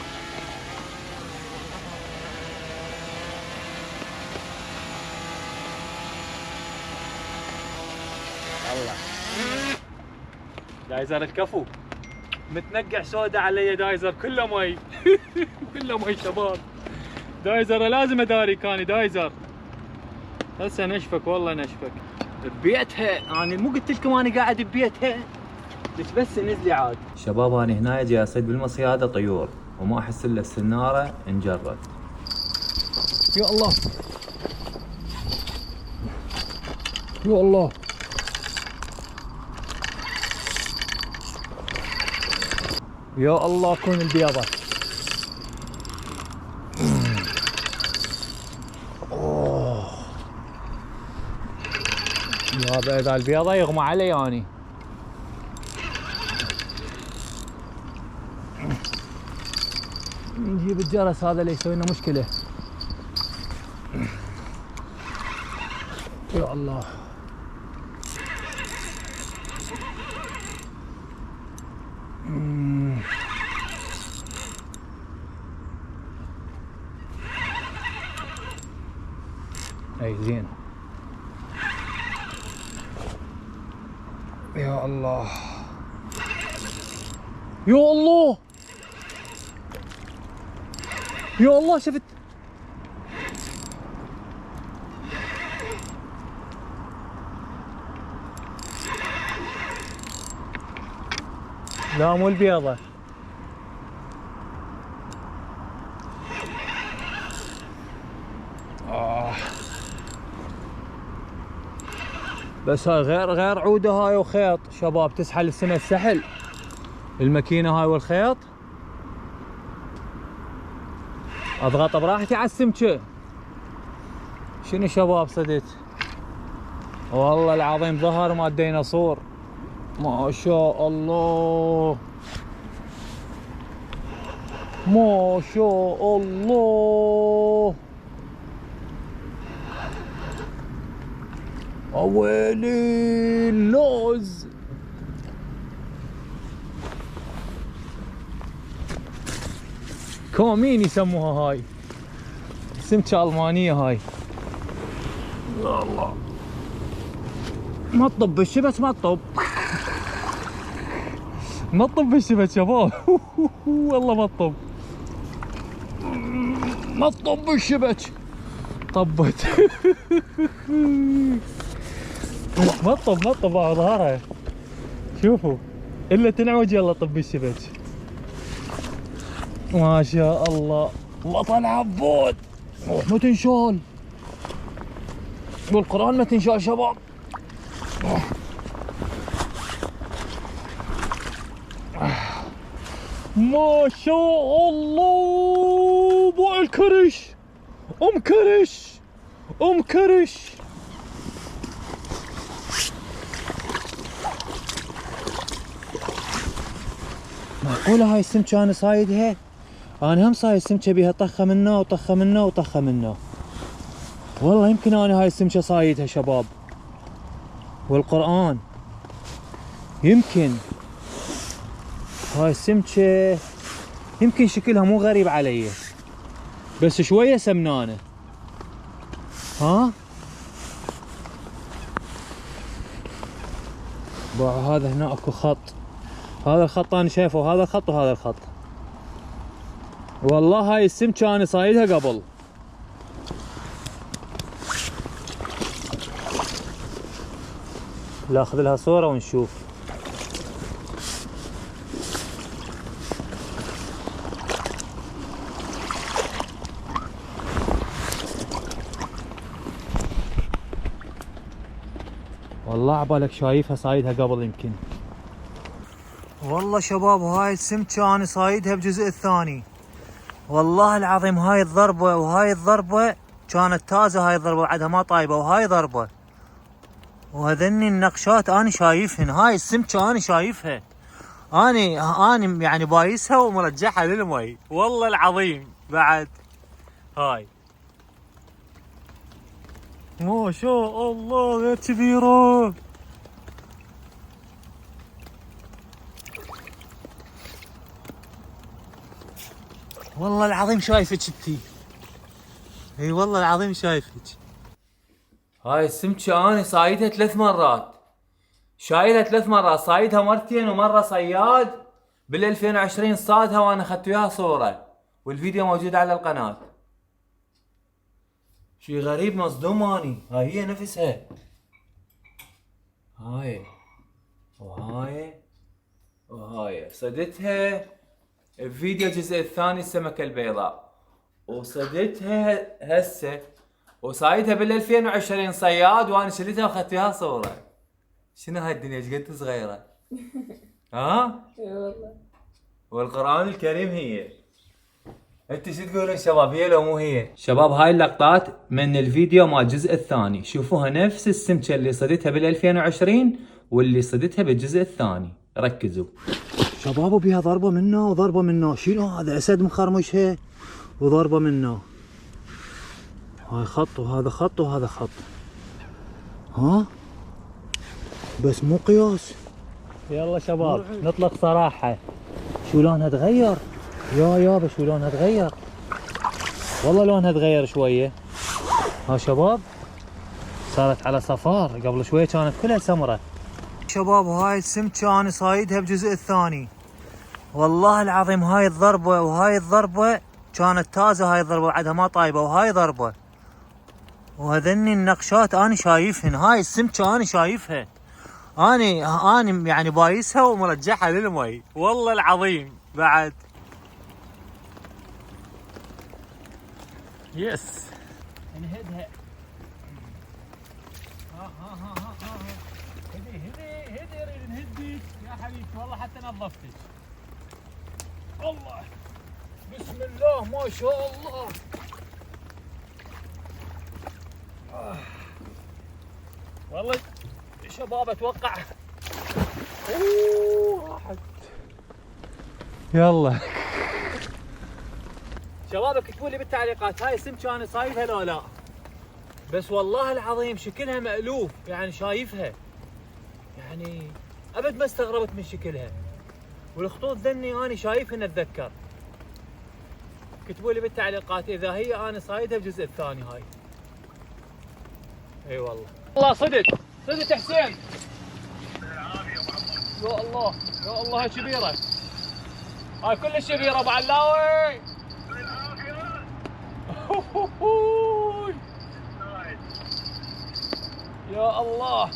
B: الله دايزر الكفو متنقع سودا علي. دايزر كله مي. كله مي شباب. دايزر لازم اداري كاني. دايزر هسه نشفك والله نشفك. ببيتها انا مو قلت لكم انا قاعد ببيتها. ليش بس نزلي عاد. شباب انا هنا جاي اصيد بالمصياده طيور وما احس الا السناره انجرت. يا الله يا الله. يا الله كون البيضة. اوه يا بيضة البيضة يغمى علي اني. نجيب الجرس هذا اللي يسوي لنا مشكلة. يا الله اي زين. يا الله يا الله يا الله. شفت لا مو البيضة. بس هاي غير عودة هاي وخيط شباب. تسحل السنة السحل الماكينة هاي والخيط. اضغط براحتي على السمكة. شنو شباب صدت والله العظيم ظهر مال الديناصور ما شاء الله ما شاء الله. اويلي اللوز. كومين يسموها هاي. سمكة ألمانية هاي. يا الله ما تطب بالشبك. ما تطب ما تطب بالشبك شباب. والله ما تطب. ما تطب بالشبك. طبت. ما تطب على ظهرها. شوفوا الا تنعوج يلا طب بالشبك. ما شاء الله. الله طلع عبود. ما تنشال بالقرآن ما تنشال شباب. ما شاء الله. بو الكرش ام كرش. معقولة هاي السمكة انا صايدها. انا هم صايد سمكة بيها طخة منه وطخة منه وطخة منه. والله يمكن انا هاي السمكة صايدها شباب والقرآن. يمكن هاي السمكة يمكن شكلها مو غريب علي بس شوية سمنانة. ها هذا هنا اكو خط. هذا الخط انا شايفه. هذا الخط وهذا الخط. والله هاي السمكة انا صايدها قبل. ناخذ لها صورة ونشوف. والله عبالك شايفها صايدها قبل يمكن. والله شباب هاي السمكة انا صايدها بجزء الثاني. والله العظيم هاي الضربة وهاي الضربة كانت تازة، هاي الضربة بعدها ما طايبة، وهاي ضربة وهذني النقشات انا شايفهن. هاي السمكة انا شايفها، انا يعني بايسها ومرجعها للمي والله العظيم. بعد هاي ما شاء الله غير كبيرة. والله العظيم شايفك انتي، اي والله العظيم شايفك. هاي السمكة انا صايدها 3 مرات، شايلها 3 مرات، صايدها مرتين ومرة صياد بال 2020 صادها وانا اخذت وياها صورة والفيديو موجود على القناة. شي غريب مصدوم اني. هاي هي نفسها، هاي وهاي صدتها بفيديو الجزء الثاني السمكة البيضاء، وصدتها هسه وصايدها بال 2020 صياد وانا شلتها واخذت وياها صورة. شنو هاي الدنيا ايش قد صغيرة؟ ها؟ اي والله. والقرآن الكريم هي. انت شو تقولون شباب، هي لو مو هي؟ شباب هاي اللقطات من الفيديو مال الجزء الثاني، شوفوها نفس السمكة اللي صدتها بال 2020 واللي صدتها بالجزء الثاني، ركزوا. شباب وبيها ضربة منا وضربة منا. شنو هذا؟ اسد مخرمشها وضربة منا. هاي خط وهذا خط وهذا خط، ها بس مو قياس. يلا شباب نطلق صراحة. شو لونها تغير يا يابا، شو لونها تغير، والله لونها تغير شوية. ها شباب صارت على صفار، قبل شوية كانت كلها سمرة. شباب هاي السمكة انا صايدها بجزء الثاني. والله العظيم هاي الضربة وهاي الضربة كانت تازة، هاي الضربة بعدها ما طايبة، وهاي ضربة وهذني النقشات انا شايفهن. هاي السمكة انا شايفها، انا يعني بايسها ومرجعها للمي والله العظيم. بعد يس نهدها. هدي اريد نهديك يا حبيبتي، والله حتى نظفتك. الله بسم الله ما شاء الله. والله شباب اتوقع راحت. يلا شباب اكتبوا لي بالتعليقات هاي السمكة انا صايدها لو لا، بس والله العظيم شكلها مألوف، يعني شايفها يعني ابد ما استغربت من شكلها، والخطوط ذني انا شايفهن اتذكر. اكتبوا لي بالتعليقات اذا هي انا صايدها بجزء الثاني هاي. اي والله والله صدت حسين. يا الله يا الله هاي كبيرة، هاي كلش كبيرة ابو علاوي. يا الله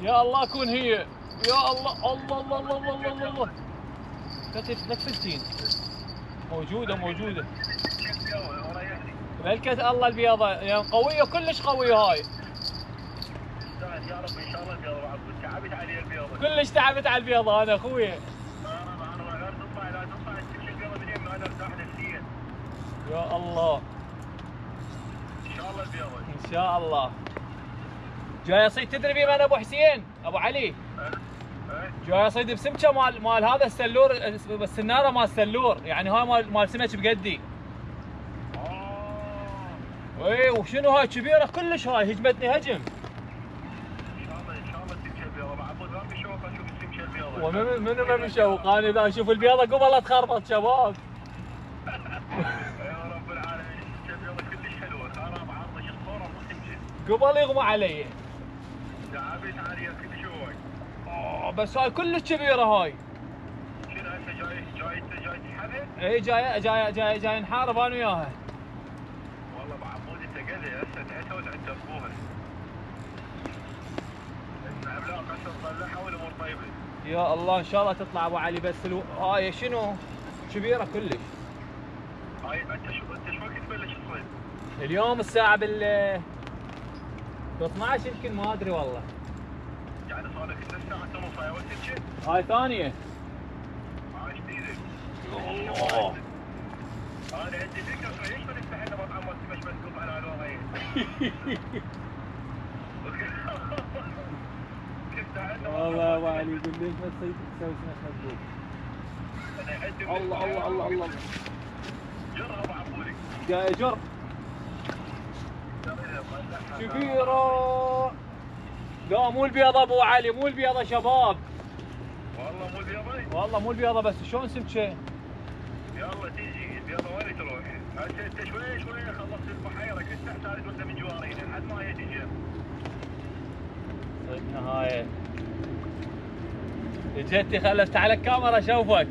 B: يا الله كون هي. يا الله الله الله الله الله الله الله. لا تفتين. موجودة ملكة الله البيضة، يعني قوية كلش قوية هاي. يا رب ان شاء الله البيضة تعبت علي البيضة. كلش تعبت على البيضة انا اخوي. لا تطلع البيضة من يمي انا ارتاح نفسيا. يا الله ان شاء الله البيضة ان شاء الله. جاي اصيد تدري بيه انا ابو حسين ابو علي؟ جاي اصيد بسمكة مال هذا السلور، السنارة مال السلور، يعني هاي مال سمك بقدي. اي وشنو هاي كبيرة كلش، هاي هجمتني هجم. ان شاء الله السمكة البيضة ابو عبود ما بشوف اشوف السمكة البيضة. ومنو ما بشوف انا اذا اشوف البيضة قبل لا تخربط شباب. يا رب العالمين السمكة البيضة كلش حلوة، خراب عرضك الصورة مو سمكة. قبل يغمى علي. تعبت علي كل شوي. بس هاي كلش كبيرة هاي. شنو هسه جاي تحارب؟ اي جاي نحارب انا وياها. والله ابو عبود انت قلي هسه تعتوا وتعتبوها. يا الله ان شاء الله تطلع ابو علي. بس هاي شنو كبيره كلش.
E: هاي انت شو وقت تبلش تصيد؟
B: اليوم الساعه ب 12 يمكن، ما ادري والله.
E: يعني صار لك الساعه ونص. هاي وقت تجي؟
B: هاي ثانيه.
E: هاي جديده.
B: الله
E: انا عندي فكره ليش ما نفتح لنا مطعم مش بس قطع على الوضعيه.
B: والله يا ابو علي يقول ليش ما تصيد تسوي سمك مقبول. الله الله الله الله.
E: جرب ابو عبودي.
B: جاي جر كبيرة. لا مو البيضة ابو علي، مو البيضة شباب.
E: والله مو البيضة؟
B: والله مو البيضة. بس شلون سمكة؟
E: يلا تيجي البيضة وين تروح؟ انت شوي شوي خلصت البحيرة، كنت تحتاج وانت من جوارين لحد ما هي تجي.
B: صدنا هاي. اجتي خلفت على الكاميرا اشوفك.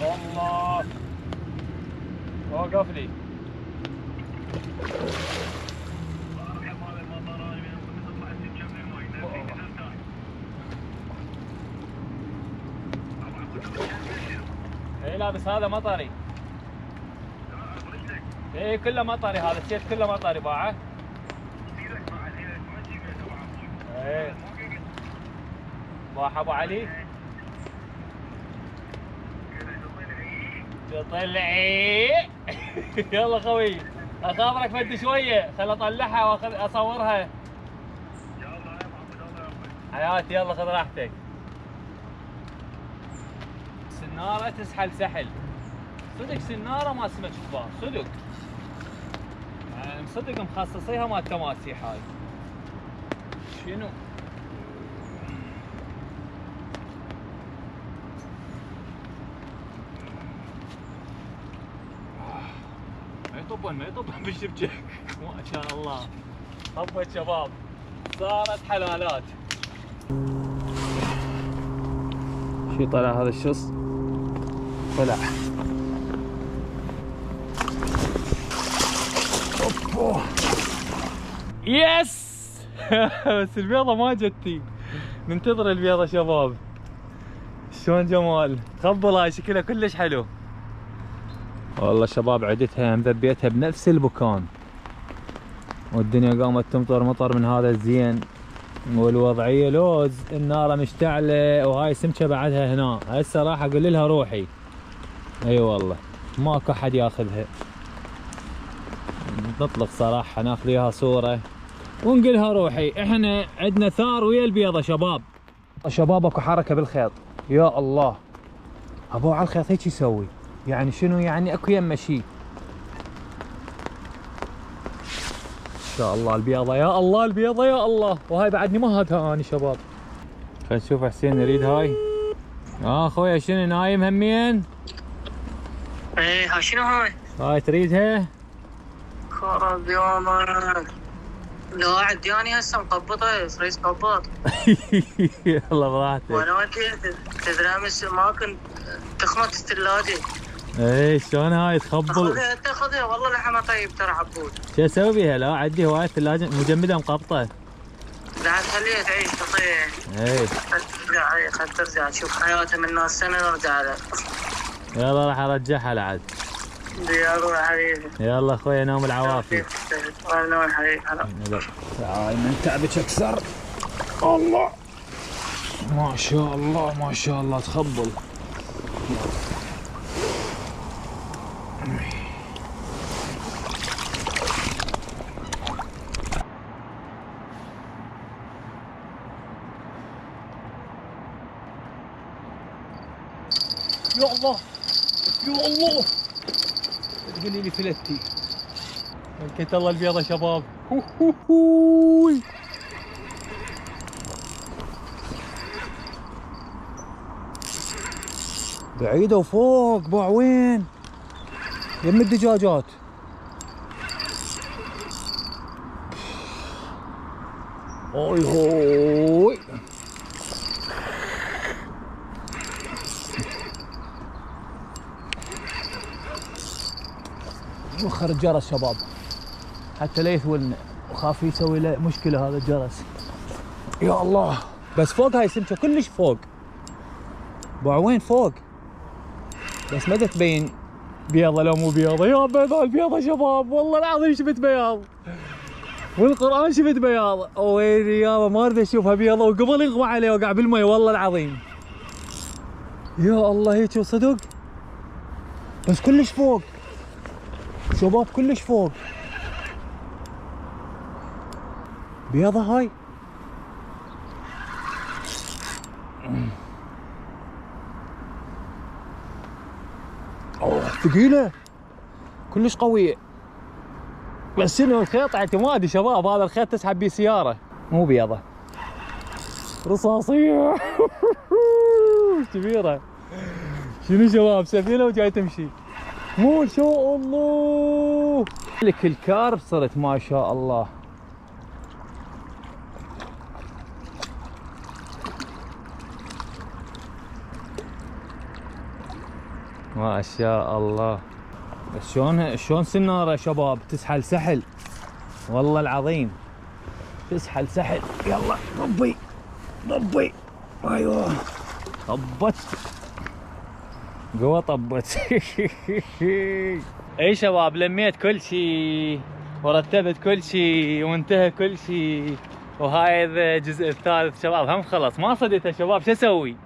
B: الله وقف لي. اي لا بس هذا مطري. اي كله مطري، هذا السيف كله مطري باعه. ايه باع ابو علي. طلعي. يلا خوي اخابرك فد شويه، خل اطلعها واخذ اصورها.
E: يلا يا محمد الله يوفقك.
B: حياتي يلا خذ راحتك. سناره تسحل سحل صدق. سناره ما سمك كبار صدق. يعني صدق مخصصيها مال تماسيح هاي. شنو؟ ما يطبن بالشبكة. ما شاء الله طبت شباب، صارت حلالات. شي طلع هذا الشص؟ طلع. اوبا يس. بس البيضة ما جتي. ننتظر البيضة شباب. شلون جمال، تخبل هاي شكلها كلش حلو. والله شباب عدتها مذبيتها بنفس المكان، والدنيا قامت تمطر مطر من هذا الزين، والوضعيه لوز. الناره مشتعله وهاي سمكه بعدها هنا. هسه راح اقول لها روحي. اي والله ماكو احد ياخذها. نطلق صراحه ناخذ وياها صوره ونقولها روحي. احنا عندنا ثار ويا البيضه شباب. شباب اكو حركه بالخيط. يا الله ابو على الخيط هيك يسوي. يعني شنو يعني اكو يمه شي. ان شاء الله البيضه. يا الله البيضه يا الله. وهاي بعدني ما هاتها اني شباب. خلينا نشوف حسين نريد هاي. اخويا شنو نايم همين؟
C: ايه ها شنو هاي؟
B: هاي تريدها؟
C: خرب يومك. لا عدياني هسه مقبطه فريز قبط.
B: يلا براحتك.
C: وانا وديت تدري امس ما كنت تخمط الثلاجه.
B: ايه شلون هاي تخبل؟
C: خذها انت خذها والله لحمها طيب ترى عبود.
B: شو اسوي بيها؟ لا عندي هواي الثلاجه مجمده مقبطه.
C: لا خليها تعيش تطيح.
B: ايه
C: ترجع خل ترجع تشوف حياتها من ناس سنه نرجع لها.
B: يلا راح ارجعها لعد.
C: يلا حبيبي.
B: يلا اخوي نوم العوافي.
C: نوم حبيبي. هلا.
B: تعال من تعبك اكثر. الله ما شاء الله ما شاء الله تخبل. يا الله يا الله تقولي لي فلتي. ملكة الله البيضة شباب. بعيدة وفوق باع وين؟ يم الدجاجات. هوي هوي وخر الجرس شباب حتى لا يثولنا، وخاف يسوي له مشكله هذا الجرس. يا الله بس فوق هاي السمكه كلش فوق بعوين فوق، بس ما تبين بيضه لو مو بيضه. يا بيضه البيضه شباب والله العظيم شفت بياض والقران شفت بياض. ويلي يابا ما اريد اشوفها بيضه وقبل يغمى عليه وقع بالمي والله العظيم. يا الله هيك صدق بس كلش فوق شباب كلش فوق. بيضه هاي اوه ثقيله كلش قويه. بس شنو الخيط اعتمادي شباب، هذا الخيط تسحب بيه سياره مو بيضه رصاصيه كبيره. شنو شباب سفينه وجاي تمشي ما شاء الله. لك الكارب صرت ما شاء الله. ما شاء الله. بس شلون سناره شباب تسحل سحل والله العظيم تسحل سحل. يلا طبي طبي ايوه طبت قوة طبت. اي شباب لميت كل شيء ورتبت كل شيء وانتهى كل شيء، وهاي الجزء الثالث شباب هم خلص ما صديته شباب شو اسوي.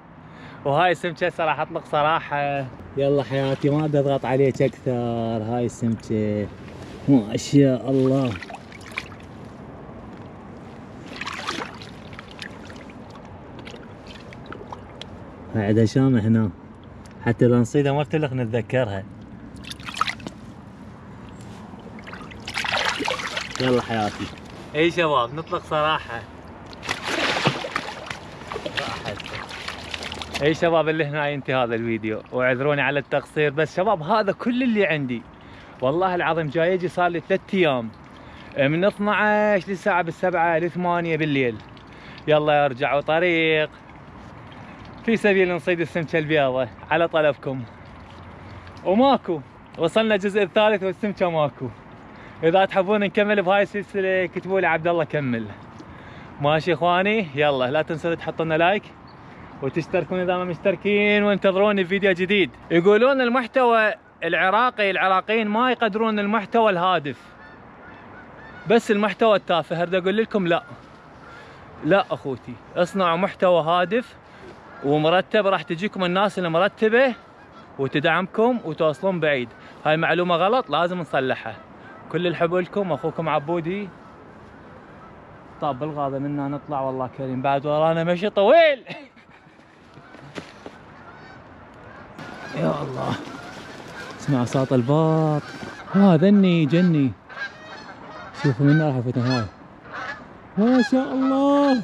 B: وهاي السمكه هسه راح اطلق صراحه. يلا حياتي ما بدي اضغط عليك اكثر. هاي السمكه ما شاء الله. هاي عندها شامه هنا حتى لو نصيدها ما بتلق نتذكرها. يلا حياتي. اي شباب نطلق صراحه. اي شباب اللي هنا ينتهي هذا الفيديو واعذروني على التقصير، بس شباب هذا كل اللي عندي والله العظيم. جاي يجي صار لي 3 ايام من 12 للساعه بالسبعة ل8 بالليل. يلا ارجعوا طريق في سبيل نصيد السمكه البيضاء على طلبكم. وماكو وصلنا الجزء الثالث والسمكه ماكو. اذا تحبون نكمل بهاي السلسله كتبوا لي عبد الله كمل. ماشي اخواني، يلا لا تنسوا تحطوا لنا لايك وتشتركون اذا ما مشتركين، وانتظروني في فيديو جديد. يقولون المحتوى العراقيين ما يقدرون المحتوى الهادف بس المحتوى التافه. اريد اقول لكم لا اخوتي، اصنعوا محتوى هادف ومرتب، راح تجيكم الناس المرتبه وتدعمكم وتوصلون بعيد. هاي معلومه غلط لازم نصلحها. كل الحب لكم، اخوكم عبودي. طاب بالغاضه منا نطلع والله كريم، بعد ورانا مشي طويل. يا الله اسمع صوت الباط. هذا جني شوفوا من راح فتن هاي ما شاء الله.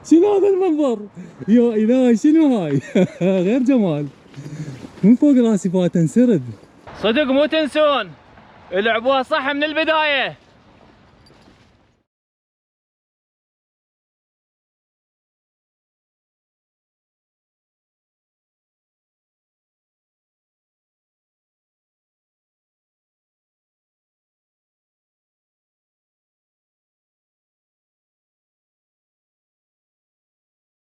B: شنو هذا المنظر يا الهي، شنو هاي غير جمال. من فوق راسي فات انسرد. صدق مو تنسون العبوها صح من البدايه.